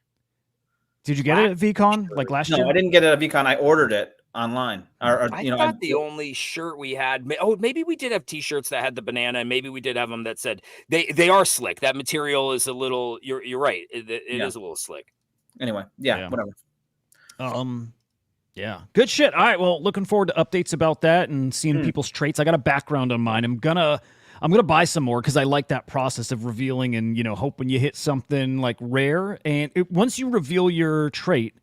Speaker 2: Did you get it at VCon like last year?
Speaker 4: No, I didn't get it at VCon. I ordered it online. Or
Speaker 3: I
Speaker 4: you know,
Speaker 3: thought the only shirt we had. Oh, maybe we did have T-shirts that had the banana, and maybe we did have them that said they are slick. That material is a little. You're right. It
Speaker 4: Yeah.
Speaker 3: is a little slick.
Speaker 4: Anyway,
Speaker 2: Yeah.
Speaker 4: whatever.
Speaker 2: Yeah, good shit. All right, well, looking forward to updates about that and seeing people's traits. I got a background on mine. I'm gonna buy some more because I like that process of revealing and hope when you hit something like rare. And once you reveal your trait,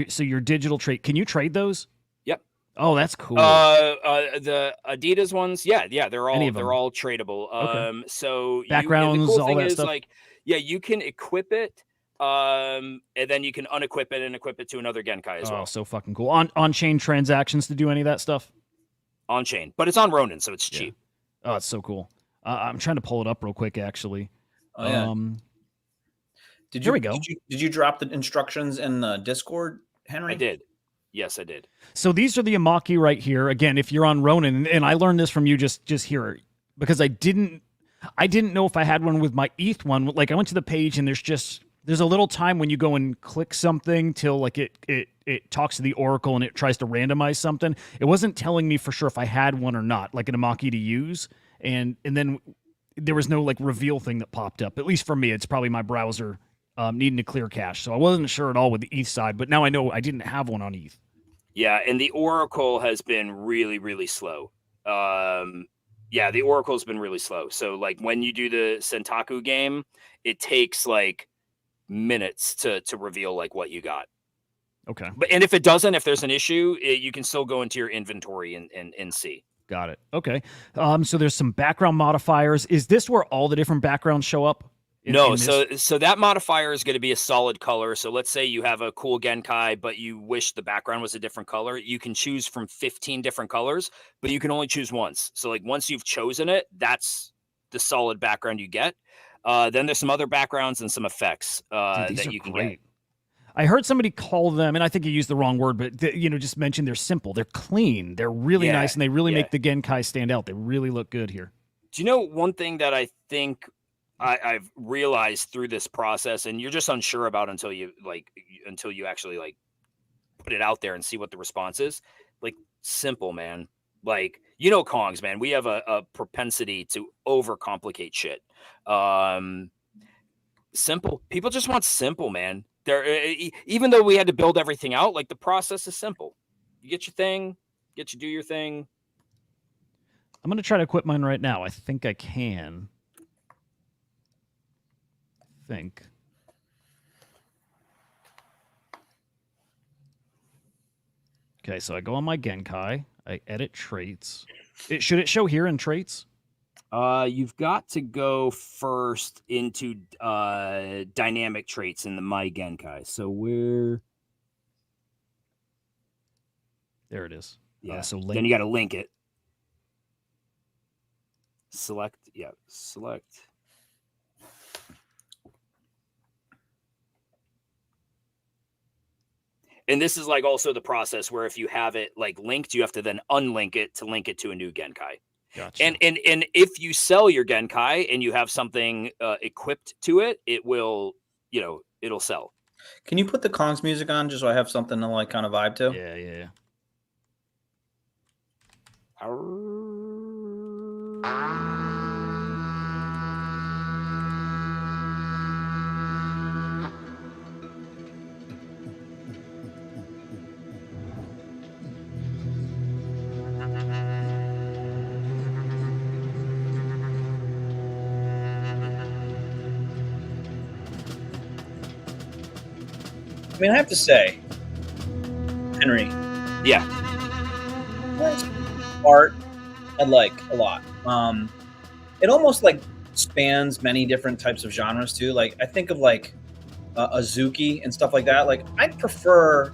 Speaker 2: so your digital trait, can you trade those?
Speaker 3: Yep.
Speaker 2: Oh, that's cool.
Speaker 3: The Adidas ones, they're all tradable.
Speaker 2: Okay.
Speaker 3: So
Speaker 2: Backgrounds,
Speaker 3: the cool
Speaker 2: all
Speaker 3: thing
Speaker 2: that
Speaker 3: is
Speaker 2: stuff.
Speaker 3: you can equip it, and then you can unequip it and equip it to another Genkai as
Speaker 2: Oh,
Speaker 3: well.
Speaker 2: so fucking cool. On chain transactions to do any of that stuff.
Speaker 3: On chain, but it's on Ronin, so it's cheap.
Speaker 2: Oh, it's so cool. I'm trying to pull it up real quick, actually.
Speaker 4: Oh, yeah.
Speaker 2: Here we go.
Speaker 4: Did you drop the instructions in the Discord, Henry?
Speaker 3: I did. Yes, I did.
Speaker 2: So these are the Amaki right here. Again, if you're on Ronin, and I learned this from you just here because I didn't know if I had one with my ETH one. Like I went to the page and there's a little time when you go and click something till like it talks to the Oracle and it tries to randomize something. It wasn't telling me for sure if I had one or not, like an Amaki to use. And then there was no like reveal thing that popped up. At least for me, it's probably my browser needing to clear cache. So I wasn't sure at all with the ETH side, but now I know I didn't have one on ETH.
Speaker 3: Yeah, and the Oracle has been really, really slow. The Oracle's been really slow. So like when you do the Sentaku game, it takes like minutes to reveal like what you got.
Speaker 2: Okay.
Speaker 3: And if there's an issue, you can still go into your inventory and see.
Speaker 2: Got it. Okay. So there's some background modifiers. Is this where all the different backgrounds show up?
Speaker 3: So that modifier is going to be a solid color. So let's say you have a cool Genkai, but you wish the background was a different color. You can choose from 15 different colors, but you can only choose once. So like once you've chosen it, that's the solid background you get. Then there's some other backgrounds and some effects that you can get.
Speaker 2: I heard somebody call them, and I think you used the wrong word, but just mentioned they're simple, they're clean, they're really nice, and they really make the Genkai stand out. They really look good here. Do
Speaker 3: you know one thing that I think I've realized through this process, and you're just unsure about until you actually like put it out there and see what the response is? Like simple, man. Like Kongz, man. We have a propensity to overcomplicate shit. Simple. People just want simple, man. Even though we had to build everything out, like the process is simple. You get your thing, do your thing.
Speaker 2: I'm gonna try to quit mine right now. I think I can. Okay, so I go on my Genkai, I edit traits. Should it show here in traits?
Speaker 3: You've got to go first into dynamic traits in the My Genkai. So
Speaker 2: there it is.
Speaker 3: Yeah.
Speaker 2: So link.
Speaker 3: Then you got to link it. Select. And this is like also the process where if you have it like linked, you have to then unlink it to link it to a new Genkai.
Speaker 2: Gotcha.
Speaker 3: And if you sell your Genkai and you have something equipped to it, it will, it'll sell.
Speaker 4: Can you put the Kongz music on just so I have something to like kind of vibe to?
Speaker 2: Yeah.
Speaker 4: I mean, I have to say, Henry.
Speaker 3: Yeah.
Speaker 4: Art I like a lot. It almost like spans many different types of genres too. Like I think of like Azuki and stuff like that. Like I prefer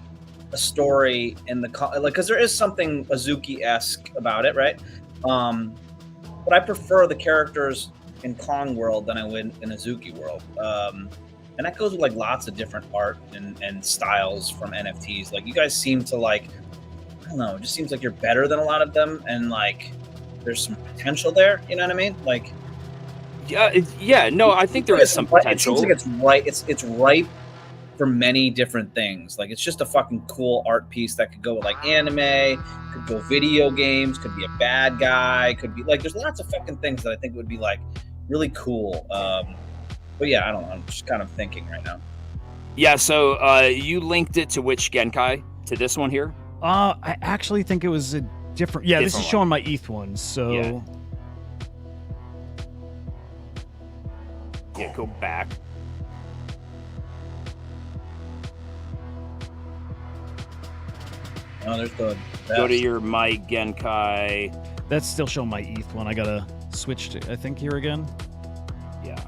Speaker 4: a story in the because there is something Azuki-esque about it, right? But I prefer the characters in Kong world than I would in Azuki world. And that goes with like lots of different art and styles from NFTs. Like you guys seem to like, I don't know, it just seems like you're better than a lot of them, and like there's some potential there. You know what I mean? Like,
Speaker 3: no, I think there is some potential.
Speaker 4: It seems like it's right. It's ripe for many different things. Like, it's just a fucking cool art piece that could go with like anime, could go video games, could be a bad guy, could be like, there's lots of fucking things that I think would be like really cool. But yeah, I don't know. I'm just kind of thinking right now.
Speaker 3: Yeah, so you linked it to which Genkai? To this one here?
Speaker 2: I actually think it was a different. Yeah, this is
Speaker 3: Different
Speaker 2: showing my ETH one. So
Speaker 3: Yeah. Yeah, go back.
Speaker 4: Oh, there's the
Speaker 3: Go to your My Genkai.
Speaker 2: that's still showing my ETH one. I gotta switch to, I think, here again.
Speaker 3: Yeah.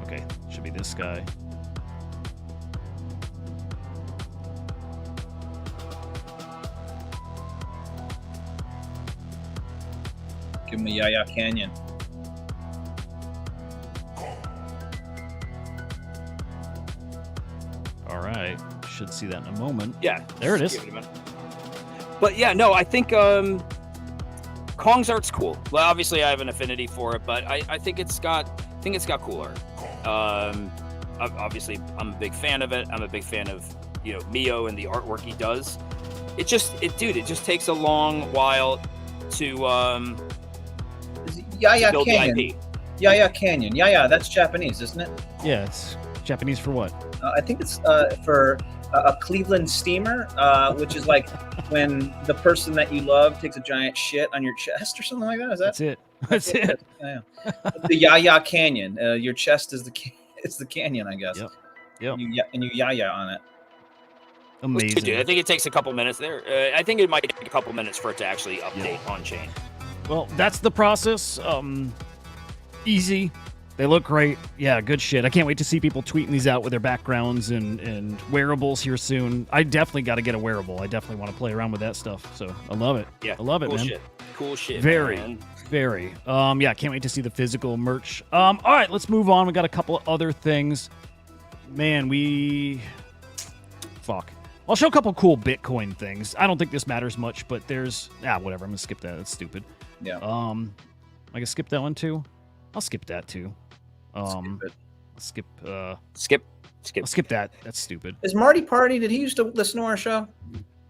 Speaker 2: Okay, should be this guy.
Speaker 4: give him a Yaya Canyon.
Speaker 2: All right, should see that in a moment.
Speaker 3: Yeah.
Speaker 2: There it
Speaker 3: just
Speaker 2: is.
Speaker 3: give a minute. But yeah, no, I think Kong's art's cool. Well, obviously I have an affinity for it, but I think it's got cool art. Obviously I'm a big fan of it. I'm a big fan of, you know, Mio and the artwork he does. It just takes a long while to
Speaker 4: Yaya
Speaker 3: build the
Speaker 4: Canyon.
Speaker 3: IP.
Speaker 4: Yaya Canyon. Yaya, that's Japanese, isn't it?
Speaker 2: Yeah, it's Japanese for what?
Speaker 4: I think it's for a Cleveland steamer, which is like when the person that you love takes a giant shit on your chest or something like that. Is that
Speaker 2: That's it. That's it.
Speaker 4: Yeah. The Yaya Canyon. Your chest is the canyon, I guess.
Speaker 2: Yep. Yep.
Speaker 4: And you yaya on it.
Speaker 2: Amazing.
Speaker 3: I think it takes a couple minutes there. I think it might take a couple minutes for it to actually update on chain.
Speaker 2: Well, that's the process. Easy. They look great. Yeah, good shit. I can't wait to see people tweeting these out with their backgrounds and wearables here soon. I definitely got to get a wearable. I definitely want to play around with that stuff. So I love it.
Speaker 3: Yeah,
Speaker 2: I love it,
Speaker 3: cool
Speaker 2: man.
Speaker 3: Shit. Cool shit.
Speaker 2: Very.
Speaker 3: Man.
Speaker 2: Very. Yeah, can't wait to see the physical merch. All right, let's move on. We got a couple of other things. Man, fuck. I'll show a couple cool Bitcoin things. I don't think this matters much, but there's whatever. I'm gonna skip that. That's stupid.
Speaker 4: Yeah.
Speaker 2: I can skip that one too. I'll skip that too.
Speaker 4: Skip it.
Speaker 3: Skip.
Speaker 2: I'll skip that. That's stupid.
Speaker 4: Is Marty Party? Did he used to listen to our show?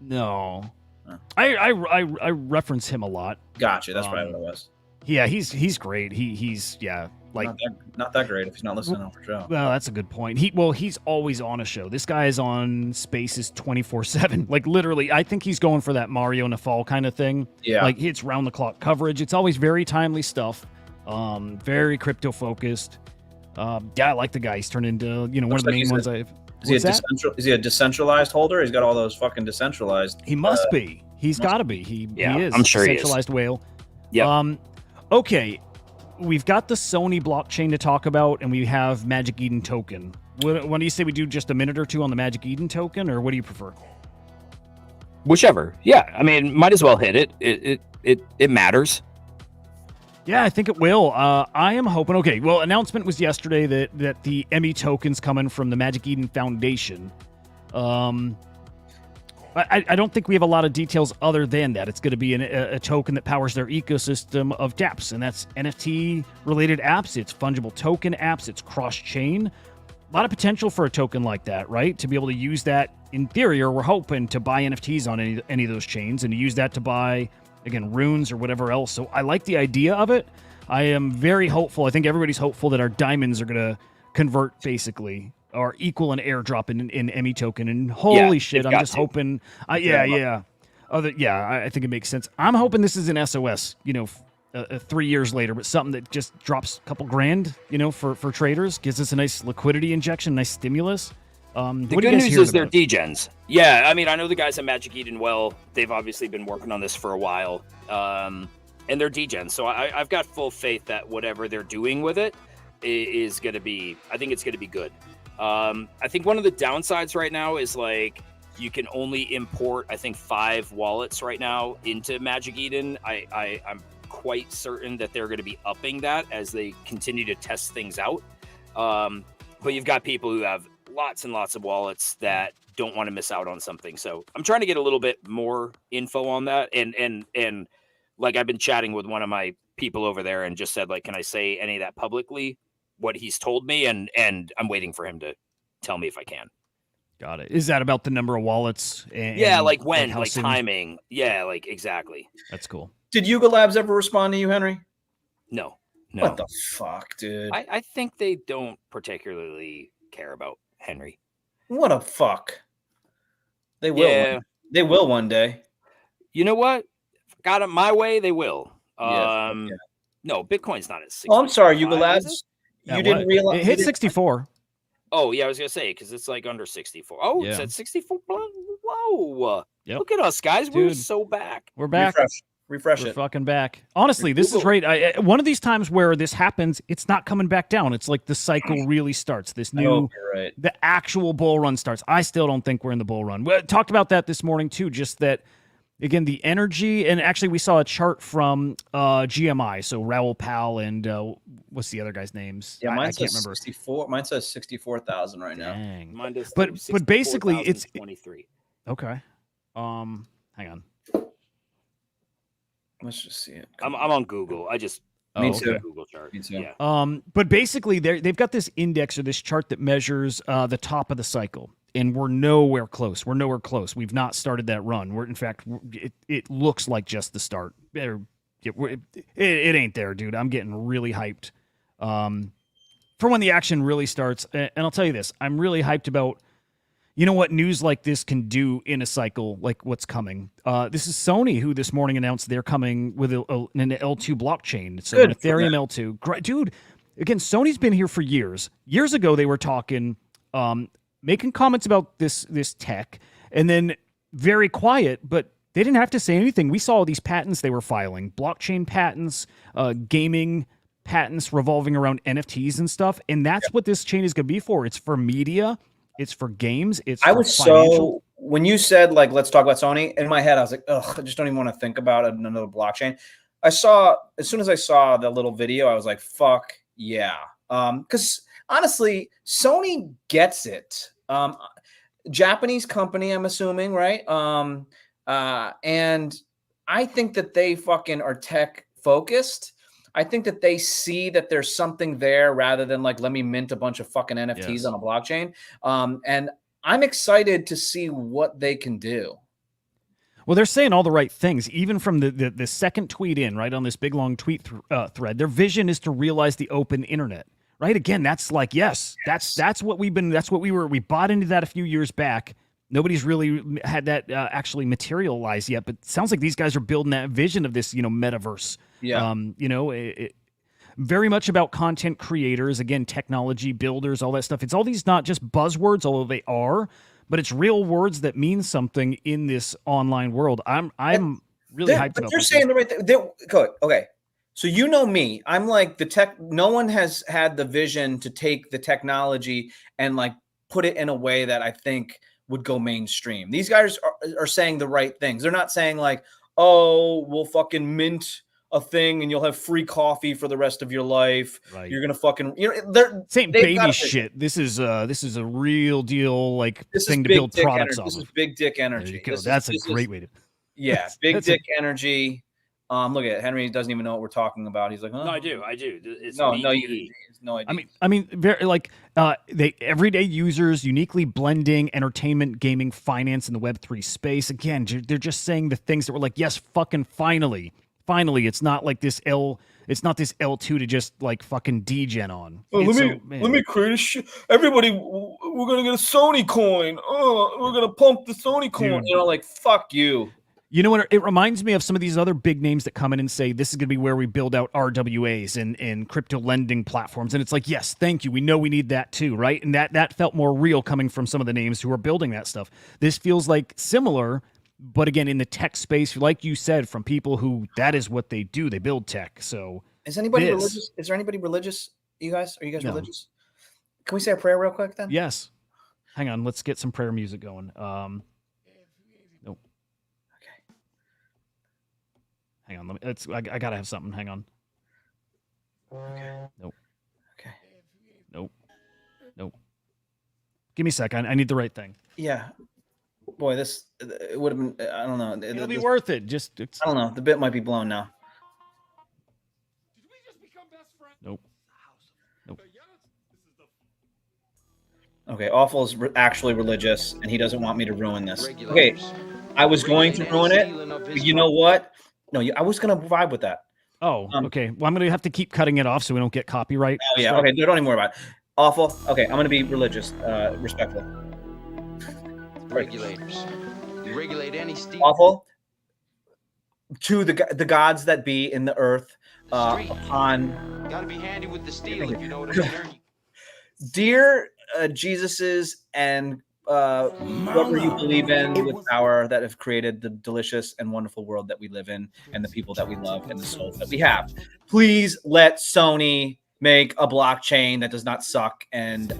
Speaker 2: No.
Speaker 4: Oh.
Speaker 2: I reference him a lot.
Speaker 4: Gotcha. That's probably what it was.
Speaker 2: Yeah, he's great. He's like
Speaker 4: Not that great if he's not listening to our show.
Speaker 2: well, that's a good point. He's always on a show. This guy is on Spaces 24/7. Like literally, I think he's going for that Mario Nafal kind of thing.
Speaker 4: Yeah.
Speaker 2: Like it's round the clock coverage. It's always very timely stuff. Very crypto focused. Yeah, I like the guy. He's turned into one of the main ones I've.
Speaker 4: Is he a decentralized holder? He's got all those fucking decentralized.
Speaker 2: He must be. He's got to be. He is.
Speaker 3: I'm sure he is.
Speaker 2: Centralized whale.
Speaker 3: Yeah.
Speaker 2: Okay. We've got the Sony blockchain to talk about, and we have Magic Eden token. What do you say we do just a minute or two on the Magic Eden token, or what do you prefer?
Speaker 3: Whichever. Yeah. I mean, might as well hit it. It matters.
Speaker 2: Yeah, I think it will. I am hoping. Okay, well, announcement was yesterday that the Emmy token's coming from the Magic Eden Foundation. I don't think we have a lot of details other than that. It's going to be a token that powers their ecosystem of dApps, and that's NFT-related apps. It's fungible token apps. It's cross-chain. A lot of potential for a token like that, right? To be able to use that in theory, or we're hoping to buy NFTs on any of those chains and to use that to buy, again, runes or whatever else. So I like the idea of it. I am very hopeful. I think everybody's hopeful that our diamonds are going to convert basically or equal an airdrop in Emmy token. And holy shit, I'm just hoping. I think it makes sense. I'm hoping this is an SOS, 3 years later, but something that just drops a couple grand, for traders, gives us a nice liquidity injection, nice stimulus.
Speaker 3: The good news is they're degens. Yeah, I mean, I know the guys at Magic Eden well. They've obviously been working on this for a while, and they're degens. So I've got full faith that whatever they're doing with it is going to be. I think it's going to be good. I think one of the downsides right now is like you can only import, I think, 5 wallets right now into Magic Eden. I'm quite certain that they're going to be upping that as they continue to test things out. But you've got people who have lots and lots of wallets that don't want to miss out on something. So I'm trying to get a little bit more info on that. And like I've been chatting with one of my people over there and just said, like, can I say any of that publicly? what he's told me, and I'm waiting for him to tell me if I can.
Speaker 2: Got it. Is that about the number of wallets? And,
Speaker 3: Yeah, like when,
Speaker 2: how
Speaker 3: like
Speaker 2: soon?
Speaker 3: timing. Yeah, like exactly.
Speaker 2: That's cool.
Speaker 4: Did Yuga Labs ever respond to you, Henry?
Speaker 3: No.
Speaker 4: What the fuck, dude?
Speaker 3: I think they don't particularly care about Henry.
Speaker 4: What a fuck. They will.
Speaker 3: Yeah.
Speaker 4: They will one day.
Speaker 3: You know what? Got it my way, they will.
Speaker 4: Yeah.
Speaker 3: No, Bitcoin's not at 60.
Speaker 4: Oh, I'm sorry, Yuga Labs.
Speaker 2: Yeah,
Speaker 4: You didn't realize
Speaker 2: it hit 64.
Speaker 3: Oh, yeah, I was gonna say because it's like under 64. Oh, it's
Speaker 2: Yeah.
Speaker 3: at 64. Whoa.
Speaker 2: Yep.
Speaker 3: Look at us, guys. We're
Speaker 2: Dude.
Speaker 3: so back.
Speaker 2: We're back.
Speaker 4: Refresh
Speaker 2: We're
Speaker 4: it.
Speaker 2: fucking back. Honestly, this is right. One of these times where this happens, it's not coming back down. It's like the cycle really starts. This new,
Speaker 4: Right.
Speaker 2: the actual bull run starts. I still don't think we're in the bull run. We talked about that this morning too. Just that, again, the energy, and actually we saw a chart from GMI. So Raoul Pal and what's the other guy's names?
Speaker 4: Yeah,
Speaker 2: I
Speaker 4: mine
Speaker 2: can't
Speaker 4: says
Speaker 2: remember.
Speaker 4: 64. Mine says 64,000 right now.
Speaker 2: Dang.
Speaker 3: Mine does
Speaker 2: But basically, it's
Speaker 3: 23.
Speaker 2: okay. Hang on.
Speaker 4: Let's just see it.
Speaker 3: I'm on Google. I just
Speaker 4: Me
Speaker 2: Oh,
Speaker 4: too.
Speaker 2: okay.
Speaker 3: Google chart.
Speaker 4: Me too.
Speaker 3: Yeah.
Speaker 2: But basically, they've got this index or this chart that measures the top of the cycle, and we're nowhere close. We're nowhere close. We've not started that run. In fact, it looks like just the start. It ain't there, dude. I'm getting really hyped for when the action really starts. And I'll tell you this: I'm really hyped about. You know what news like this can do in a cycle, like what's coming. This is Sony, who this morning announced they're coming with an L2 blockchain. So an
Speaker 4: Good for
Speaker 2: Ethereum
Speaker 4: them.
Speaker 2: L2. Great, dude, again, Sony's been here for years. Years ago, they were talking, making comments about this tech, and then very quiet, but they didn't have to say anything. We saw all these patents they were filing, blockchain patents, gaming patents revolving around NFTs and stuff. And that's what this chain is going to be for. It's for media. It's for games. It's
Speaker 4: I
Speaker 2: for
Speaker 4: was
Speaker 2: financial.
Speaker 4: so when you said like let's talk about Sony, in my head I was like, ugh, I just don't even want to think about another blockchain. As soon as I saw the little video, I was like, fuck yeah. Because honestly, Sony gets it. Japanese company, I'm assuming, right? And I think that they fucking are tech focused. I think that they see that there's something there rather than like, let me mint a bunch of fucking NFTs on a blockchain. And I'm excited to see what they can do.
Speaker 2: Well, they're saying all the right things, even from the second tweet in, right, on this big, long tweet thread. Their vision is to realize the open internet, right? Again, that's like, yes. That's what we bought into that a few years back. Nobody's really had that actually materialize yet, but it sounds like these guys are building that vision of this, metaverse.
Speaker 4: Yeah.
Speaker 2: Very much about content creators, again, technology builders, all that stuff. It's all these not just buzzwords, although they are, but it's real words that mean something in this online world. I'm really hyped about
Speaker 4: You're
Speaker 2: this.
Speaker 4: saying the right thing. Okay. So you know me. I'm like the tech. No one has had the vision to take the technology and like put it in a way that I think would go mainstream. These guys are saying the right things. They're not saying like, oh, we'll fucking mint a thing and you'll have free coffee for the rest of your life.
Speaker 2: Right.
Speaker 4: You're gonna fucking they're
Speaker 2: Same baby shit. This is a real deal thing to build products off
Speaker 4: This is
Speaker 2: of.
Speaker 4: big dick
Speaker 2: There
Speaker 4: energy.
Speaker 2: you go. That's a great way to.
Speaker 4: Yeah, big dick energy. Look at it. Henry doesn't even know what we're talking about. He's like, huh?
Speaker 3: No, I do. It's
Speaker 4: No,
Speaker 3: BE.
Speaker 4: you no idea.
Speaker 2: I mean, very they everyday users uniquely blending entertainment, gaming, finance, in the Web3 space. Again, they're just saying the things that were like, yes, fucking finally, it's not like this it's not this L2 to just like fucking degen on.
Speaker 4: Oh, let me create a shit. Everybody, we're gonna get a Sony coin. Oh, we're gonna pump the Sony coin.
Speaker 2: Dude.
Speaker 4: Like fuck you.
Speaker 2: You know what? It reminds me of some of these other big names that come in and say, this is going to be where we build out RWAs and crypto lending platforms. And it's like, yes, thank you. We know we need that too, right? And that felt more real coming from some of the names who are building that stuff. This feels like similar, but again, in the tech space, like you said, from people who that is what they do. They build tech. So
Speaker 4: is anybody religious? Is there anybody religious? You guys? Are you guys religious? Can we say a prayer real quick then?
Speaker 2: Yes. Hang on. Let's get some prayer music going. Nope. Hang on, I gotta have something. Hang on.
Speaker 4: Okay.
Speaker 2: Nope.
Speaker 4: Okay.
Speaker 2: Nope. Give me a sec. I need the right thing.
Speaker 4: Yeah. Boy, it would have been. I don't know.
Speaker 2: It'll be worth it. I
Speaker 4: don't know. The bit might be blown now.
Speaker 2: Nope.
Speaker 4: Okay, Awful's actually religious, and he doesn't want me to ruin this. Okay, I was going to ruin it, but you know what? No, I was going to vibe with that.
Speaker 2: Oh, okay. Well, I'm going to have to keep cutting it off so we don't get copyright.
Speaker 4: Oh, yeah. Okay, don't even worry about it. Awful. Okay, I'm going to be religious, respectful.
Speaker 7: Regulators. You regulate any steel.
Speaker 4: Awful. To the gods that be in the earth, upon.
Speaker 7: Gotta be handy with the steel if you know what I mean.
Speaker 4: Dear Jesuses and whatever you believe in with power that have created the delicious and wonderful world that we live in and the people that we love and the souls that we have, please let Sony make a blockchain that does not suck, and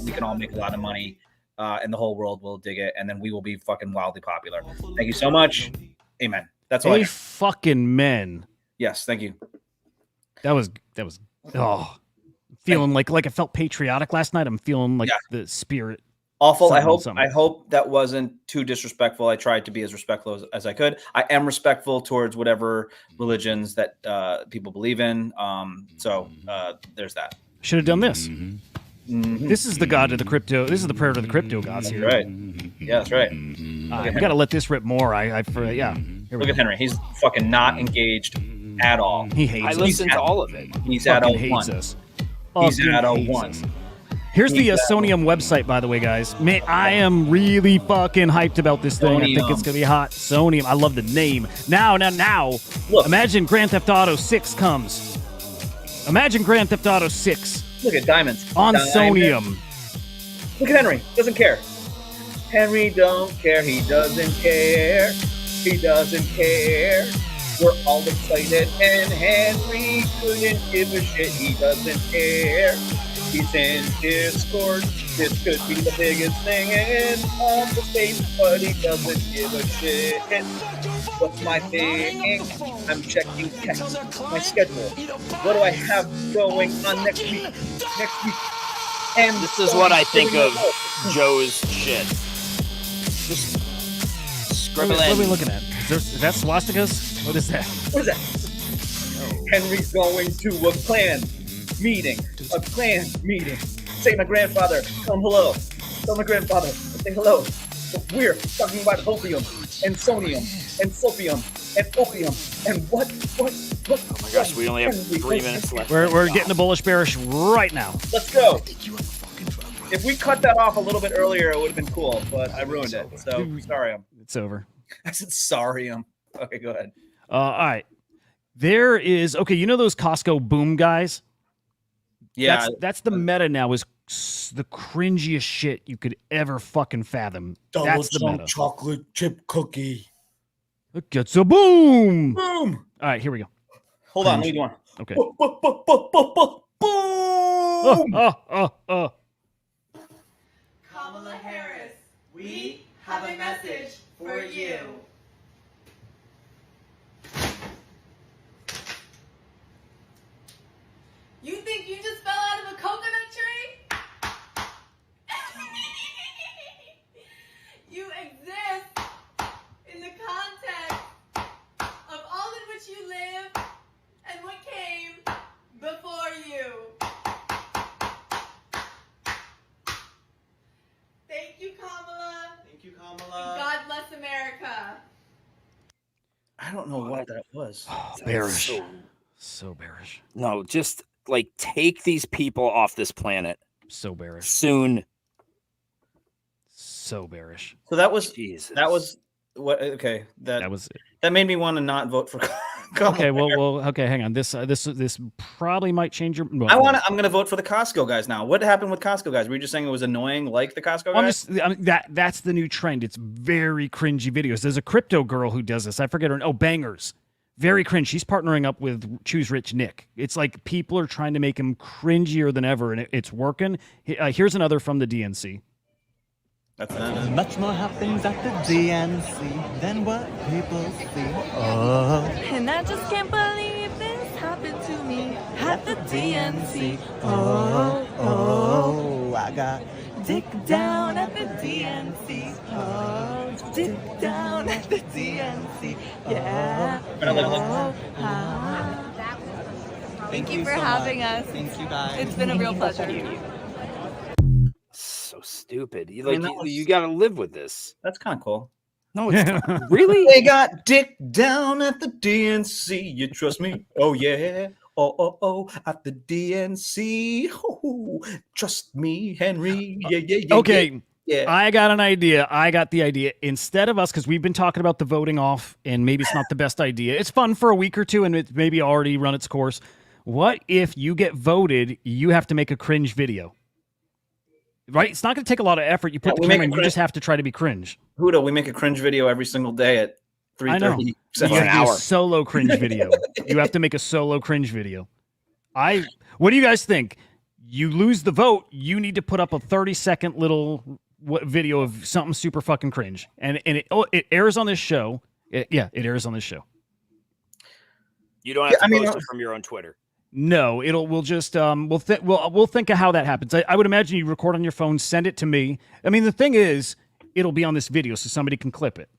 Speaker 4: we can all make a lot of money, and the whole world will dig it, and then we will be fucking wildly popular. Thank you so much. Amen. That's all.
Speaker 2: Hey, fucking men.
Speaker 4: Yes, thank you.
Speaker 2: That was feeling like I felt patriotic last night. I'm feeling like the spirit.
Speaker 4: Awful. I hope that wasn't too disrespectful. I tried to be as respectful as I could. I am respectful towards whatever religions that people believe in. So there's that.
Speaker 2: Should have done this. This is the god of the crypto. This is the prayer to the crypto gods here.
Speaker 4: Right. Yeah, that's right.
Speaker 2: We got to let this rip more.
Speaker 4: Look at Henry. He's fucking not engaged at all.
Speaker 2: He hates us.
Speaker 3: I listened to all of it.
Speaker 4: He's at
Speaker 2: Fucking
Speaker 4: 01.
Speaker 2: hates us.
Speaker 4: He's at
Speaker 2: Fucking hates
Speaker 4: 01.
Speaker 2: us. Here's the Sonium website, by the way, guys. Man, I am really fucking hyped about this thing. I think it's gonna be hot. Sonium. I love the name. Now.
Speaker 4: Look.
Speaker 2: Imagine Grand Theft Auto 6 comes. Imagine Grand Theft Auto 6
Speaker 4: Look at Diamonds.
Speaker 2: on
Speaker 4: Diamonds.
Speaker 2: Sonium.
Speaker 4: Look at Henry. Doesn't care. Henry don't care. He doesn't care. He doesn't care. We're all excited, and Henry couldn't give a shit. He doesn't care. He's in Discord. This could be the biggest thing in on the stage, but he doesn't give a shit. What's my thing? I'm checking my schedule. What do I have going on next week? And
Speaker 3: This is what I think of Joe's shit. Just scribbling.
Speaker 2: What are we looking at? Is that swastikas? What is that?
Speaker 4: What is that? Henry's going to a clan meeting. A clan meeting. Say my grandfather. Tell him hello. Tell my grandfather. Say hello. We're talking about opium and sonium and sulfium and opium and what?
Speaker 3: Oh my gosh, we only have 3 minutes left.
Speaker 2: We're getting to bullish bearish right now.
Speaker 4: Let's go. If we cut that off a little bit earlier, it would have been cool, but I ruined it. So sorry.
Speaker 2: It's over.
Speaker 4: I said sorry. Okay, go ahead.
Speaker 2: All right. There is you know those Costco boom guys?
Speaker 4: Yeah,
Speaker 2: that's the meta now. Is the cringiest shit you could ever fucking fathom. That's the meta.
Speaker 5: Chocolate chip cookie.
Speaker 2: It gets a boom.
Speaker 4: boom.
Speaker 2: All right, here we go.
Speaker 4: Hold on, let me do one.
Speaker 2: Okay.
Speaker 4: Boom.
Speaker 8: Kamala Harris, we have a message for you. You think you just fell out of a coconut tree? You exist in the context of all in which you live and what came before you. Thank you, Kamala.
Speaker 5: Thank you, Kamala.
Speaker 8: God bless America.
Speaker 4: I don't know what that was.
Speaker 2: Bearish. So bearish.
Speaker 3: No, just like take these people off this planet
Speaker 2: So bearish.
Speaker 3: soon.
Speaker 2: So bearish.
Speaker 4: So that was
Speaker 3: Jesus.
Speaker 4: that was what? Okay,
Speaker 2: That was it.
Speaker 4: that made me want to not vote for.
Speaker 2: Okay, well, okay, hang on. This probably might change your.
Speaker 4: I'm going to vote for the Costco guys now. What happened with Costco guys? Were you just saying it was annoying, like the Costco guys?
Speaker 2: That's the new trend. It's very cringy videos. There's a crypto girl who does this. I forget her. Oh, Bangers. Very cringe. She's partnering up with Choose Rich Nick. It's like people are trying to make him cringier than ever, and it's working. Here's another from the DNC.
Speaker 4: That's not
Speaker 9: Much more happens at the DNC than what people see. Oh,
Speaker 8: And I just can't believe this happened to me at the DNC.
Speaker 9: oh, I got dick down at the DNC. Oh, dick down at the DNC. Yeah.
Speaker 8: Thank you for
Speaker 9: so
Speaker 8: having
Speaker 9: much.
Speaker 8: us.
Speaker 9: Thank you guys.
Speaker 8: It's been a real pleasure.
Speaker 3: So stupid. stupid. You,
Speaker 4: I mean,
Speaker 3: like,
Speaker 4: that
Speaker 3: you
Speaker 4: was-
Speaker 3: got to live with this.
Speaker 4: That's kind of cool.
Speaker 3: No, it's not. Really?
Speaker 4: They got dick down at the DNC. You trust me? Oh yeah. Oh, at the DNC. Oh, trust me, Henry. Yeah.
Speaker 2: Okay.
Speaker 4: Yeah.
Speaker 2: I got an idea. I got the idea. Instead of us, because we've been talking about the voting off, and maybe it's not the best idea. It's fun for a week or two, and it's maybe already run its course. What if you get voted, you have to make a cringe video? Right? It's not going to take a lot of effort. You put the
Speaker 4: we make
Speaker 2: camera
Speaker 4: a
Speaker 2: and you
Speaker 4: cringe-
Speaker 2: just have to try to be cringe.
Speaker 4: Hudah, we make a cringe video every single day at
Speaker 2: I know.
Speaker 4: 3:30.
Speaker 2: You
Speaker 4: Central.
Speaker 2: have to do
Speaker 3: hour.
Speaker 2: a solo cringe video. You have to make a solo cringe video. What do you guys think? You lose the vote, you need to put up a 30-second little video of something super fucking cringe. And it airs on this show. It airs on this show.
Speaker 3: You don't have to
Speaker 4: I mean,
Speaker 3: post it from your own Twitter.
Speaker 2: No, we'll just we'll think of how that happens. I would imagine you record on your phone, send it to me. I mean, the thing is, it'll be on this video so somebody can clip it.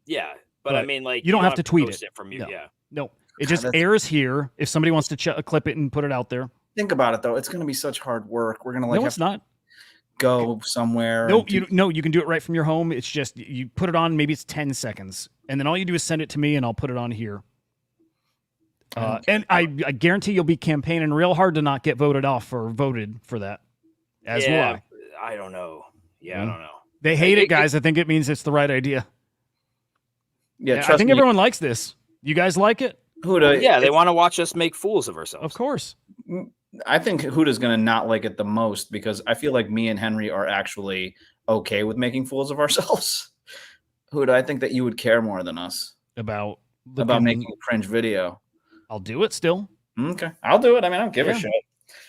Speaker 3: Yeah, but I
Speaker 2: But
Speaker 3: mean, like,
Speaker 2: you don't have to tweet
Speaker 3: post
Speaker 2: it.
Speaker 3: from you.
Speaker 2: No.
Speaker 3: Yeah.
Speaker 2: No, it just
Speaker 4: that's-
Speaker 2: airs here. If somebody wants to clip it and put it out there.
Speaker 4: Think about it though. It's going to be such hard work. We're going to
Speaker 2: No,
Speaker 4: have
Speaker 2: it's not.
Speaker 4: to go somewhere.
Speaker 2: No,
Speaker 4: and do-
Speaker 2: you can do it right from your home. It's just you put it on. Maybe it's 10 seconds, and then all you do is send it to me, and I'll put it on here. And I guarantee you'll be campaigning real hard to not get voted off or voted for that. As will
Speaker 3: Yeah,
Speaker 2: I.
Speaker 3: I don't know. Yeah, I
Speaker 2: Mm.
Speaker 3: don't know.
Speaker 2: They hate it, guys. I think it means it's the right idea.
Speaker 4: Yeah,
Speaker 2: I
Speaker 4: trust
Speaker 2: think
Speaker 4: me,
Speaker 2: everyone likes this. You guys like it?
Speaker 4: Hudah.
Speaker 3: Yeah, they want to watch us make fools of ourselves.
Speaker 2: Of course.
Speaker 4: I think Hudah's going to not like it the most because I feel like me and Henry are actually okay with making fools of ourselves. Hudah, I think that you would care more than us
Speaker 2: About
Speaker 4: making a cringe video.
Speaker 2: I'll do it still.
Speaker 4: Okay, I'll do it. I mean, I don't give a
Speaker 2: Yeah.
Speaker 4: shit.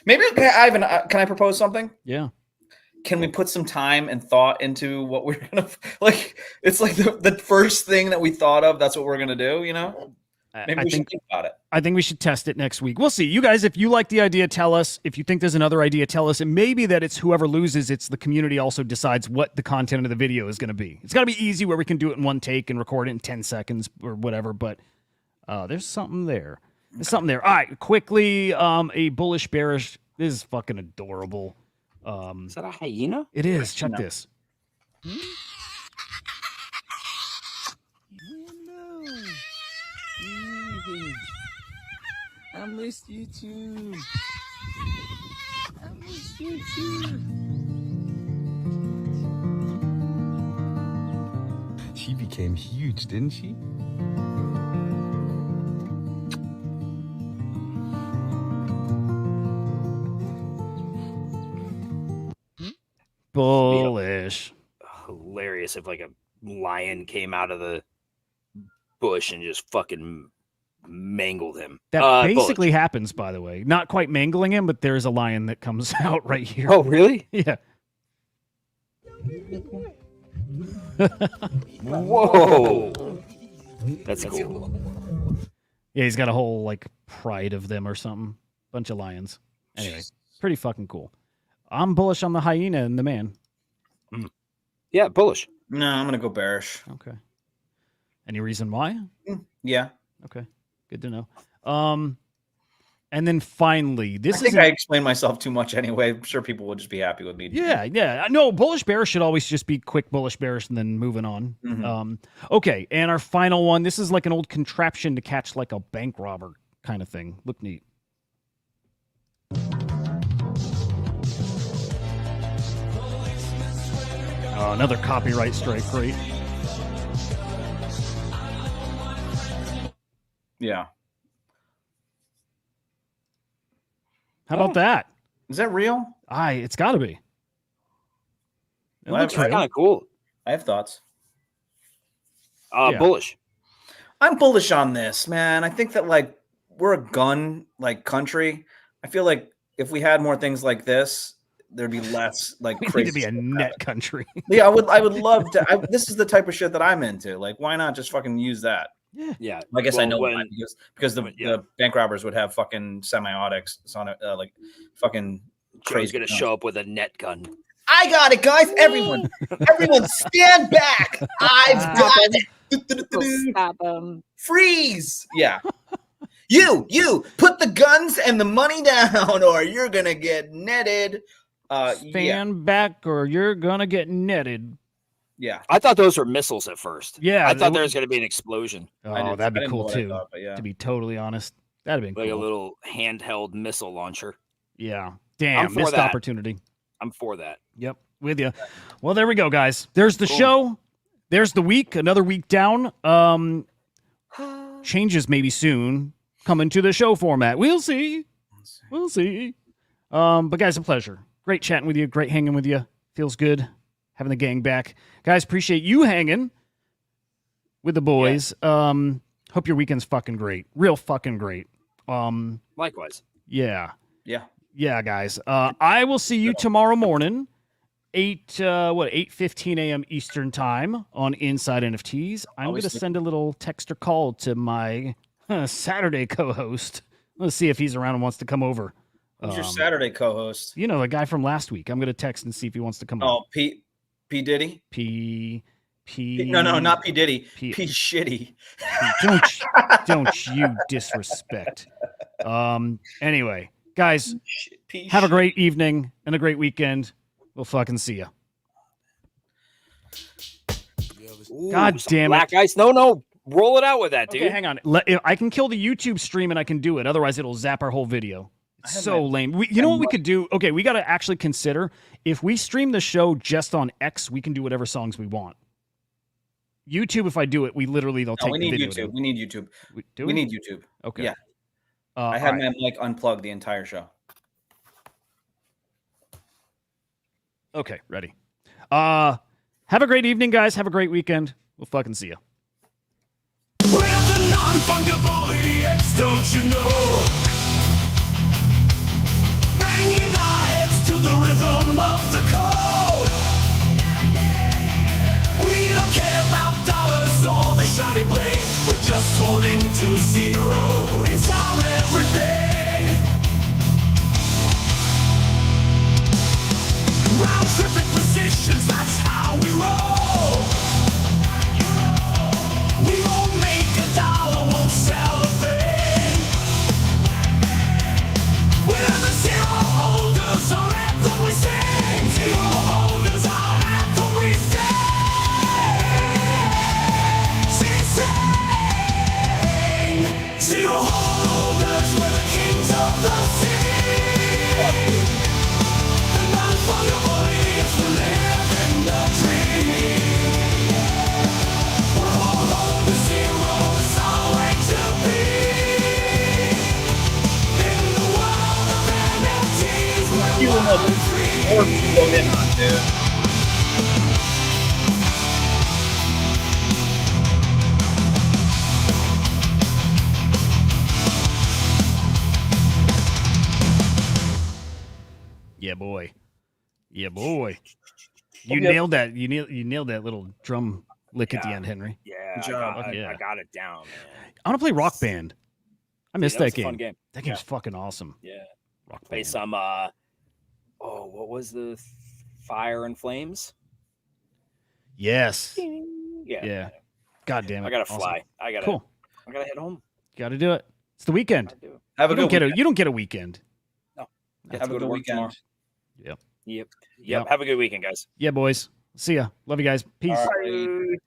Speaker 4: Maybe Ivan, can I propose something?
Speaker 2: Yeah.
Speaker 4: Can we put some time and thought into what we're gonna like? It's like the first thing that we thought of. That's what we're gonna do. You know, maybe
Speaker 2: I
Speaker 4: we
Speaker 2: think
Speaker 4: should think about it.
Speaker 2: I think we should test it next week. We'll see. You guys, if you like the idea, tell us. If you think there's another idea, tell us. And maybe that it's whoever loses, it's the community also decides what the content of the video is going to be. It's got to be easy where we can do it in one take and record it in 10 seconds or whatever. But there's something there. There's something there. All right, quickly, a bullish bearish. This is fucking adorable.
Speaker 3: Is that a hyena?
Speaker 2: It is. Check this.
Speaker 9: I missed you too. I missed you too.
Speaker 10: She became huge, didn't she?
Speaker 2: Bullish.
Speaker 3: Hilarious if like a lion came out of the bush and just fucking mangled him.
Speaker 2: That
Speaker 3: Bullish.
Speaker 2: basically happens, by the way. Not quite mangling him, but there's a lion that comes out right here.
Speaker 3: Oh, really?
Speaker 2: Yeah.
Speaker 3: Whoa. That's cool.
Speaker 2: Yeah, he's got a whole like pride of them or something. Bunch of lions. Anyway, pretty fucking cool. I'm bullish on the hyena and the man.
Speaker 3: Yeah, bullish.
Speaker 4: No, I'm gonna go bearish.
Speaker 2: Okay. Any reason why?
Speaker 4: Yeah,
Speaker 2: Okay. Good to know. And then finally,
Speaker 4: I
Speaker 2: this
Speaker 4: think
Speaker 2: is
Speaker 4: I explained myself too much anyway. I'm sure people will just be happy with me.
Speaker 2: yeah. No, bullish bearish should always just be quick bullish bearish and then moving on.
Speaker 4: Mhm.
Speaker 2: Okay, and our final one. This is like an old contraption to catch like a bank robber kind of thing. Look neat. Oh, another copyright strike. Great.
Speaker 4: Yeah.
Speaker 2: How about that?
Speaker 4: Is that real?
Speaker 2: It's got to be. It
Speaker 4: Well,
Speaker 2: looks
Speaker 4: that's
Speaker 2: real.
Speaker 3: Kind of cool.
Speaker 4: I have thoughts.
Speaker 2: Yeah.
Speaker 3: Bullish.
Speaker 4: I'm bullish on this, man. I think that like we're a gun like country. I feel like if we had more things like this, there'd be less like
Speaker 2: We
Speaker 4: crazy.
Speaker 2: need to be a
Speaker 4: shit
Speaker 2: net
Speaker 4: happening.
Speaker 2: country.
Speaker 4: Yeah, I would love to. This is the type of shit that I'm into. Like, why not just fucking use that?
Speaker 3: Yeah.
Speaker 4: I guess I
Speaker 3: Well,
Speaker 4: know
Speaker 3: when-
Speaker 4: why, because the bank robbers would have fucking semiotics, like fucking
Speaker 3: Joe's
Speaker 4: crazy.
Speaker 3: gonna
Speaker 4: guns.
Speaker 3: show up with a net gun.
Speaker 4: I got it, guys. Everyone stand back. I've got it.
Speaker 9: Stop him.
Speaker 4: Freeze. Yeah. You put the guns and the money down, or you're gonna get netted.
Speaker 2: Stand back or you're gonna get netted.
Speaker 4: Yeah.
Speaker 3: I thought those were missiles at first.
Speaker 2: Yeah,
Speaker 3: I
Speaker 2: they
Speaker 3: thought
Speaker 2: would-
Speaker 3: there was going to be an explosion,
Speaker 2: Oh, that'd
Speaker 4: I
Speaker 2: be
Speaker 4: didn't know
Speaker 2: cool
Speaker 4: what I
Speaker 2: too.
Speaker 4: thought, but yeah.
Speaker 2: To be totally honest, that'd have been
Speaker 3: like
Speaker 2: cool.
Speaker 3: a little handheld missile launcher.
Speaker 2: Yeah. Damn,
Speaker 3: for
Speaker 2: missed
Speaker 3: that.
Speaker 2: opportunity.
Speaker 3: I'm for that.
Speaker 2: Yep, with you. Well, there we go, guys. There's the
Speaker 3: Cool.
Speaker 2: show. There's the week. Another week down. Changes maybe soon coming to the show format. We'll see. We'll see. But guys, a pleasure. Great chatting with you. Great hanging with you. Feels good having the gang back. Guys, appreciate you hanging with the boys. Hope your weekend's fucking great. Real fucking great.
Speaker 3: Likewise.
Speaker 2: Yeah.
Speaker 4: Yeah.
Speaker 2: Yeah, guys. I will see you tomorrow morning, 8:15 a.m. Eastern time on Inside NFTs. I'm going to send a little text or call to my Saturday co-host. Let's see if he's around and wants to come over.
Speaker 4: Who's your Saturday co-host?
Speaker 2: You know, the guy from last week. I'm going to text and see if he wants to come over.
Speaker 4: Oh, P Diddy?
Speaker 2: No,
Speaker 4: not P Diddy. P Shitty.
Speaker 2: Don't you disrespect. Anyway, guys, have a great evening and a great weekend. We'll fucking see ya. God damn it.
Speaker 3: Black ice. No. Roll it out with that, dude.
Speaker 2: Okay, hang on. I can kill the YouTube stream and I can do it. Otherwise, it'll zap our whole video. So lame. You know what we could do? Okay, we got to actually consider if we stream the show just on X, we can do whatever songs we want. YouTube, if I do it, they'll take
Speaker 4: we need
Speaker 2: the video.
Speaker 4: YouTube. We need YouTube.
Speaker 2: We
Speaker 4: need YouTube.
Speaker 2: Okay.
Speaker 4: Yeah. I had my mic unplugged the entire show.
Speaker 2: Okay, ready. Have a great evening, guys. Have a great weekend. We'll fucking see you.
Speaker 1: We're the non-fungible idiots, don't you know? Banging our heads to the rhythm of the code. We don't care about dollars or the shiny blade. We're just holding to zero. It's our everything. Round tripping positions, that's how we roll. We won't make a dollar, won't sell a thing. We're the zero holders, our anthem we sing. Zero holders, our anthem we sing. Zero holders, we're the kings of the sea. The non-fungible idiots, we live in the dream. We're all on the zeros, our way to be. In the world of NFTs, we're one of three.
Speaker 2: Yeah, boy. Yeah, boy. You nailed that. You nailed that little drum lick at the end, Henry.
Speaker 3: Yeah,
Speaker 4: Good job.
Speaker 3: I got it down, man.
Speaker 2: I want to play Rock Band. I missed
Speaker 3: that
Speaker 2: that
Speaker 3: was a
Speaker 2: game.
Speaker 3: fun game.
Speaker 2: That game's fucking awesome.
Speaker 3: Yeah.
Speaker 2: Rock
Speaker 3: Play
Speaker 2: Band.
Speaker 3: some what was the Fire and Flames?
Speaker 2: Yes.
Speaker 3: Yeah.
Speaker 2: Yeah. God damn it.
Speaker 3: I gotta
Speaker 2: Awesome.
Speaker 3: fly. I gotta head home.
Speaker 2: Got to do it. It's the weekend.
Speaker 3: I do.
Speaker 4: Have a
Speaker 2: You don't
Speaker 4: good
Speaker 2: get
Speaker 4: weekend.
Speaker 2: you don't get a weekend.
Speaker 3: No.
Speaker 4: Have a good weekend.
Speaker 2: Yep.
Speaker 3: Yep.
Speaker 2: Yep.
Speaker 3: Have a good weekend, guys.
Speaker 2: Yeah, boys. See ya. Love you guys. Peace.
Speaker 4: All right.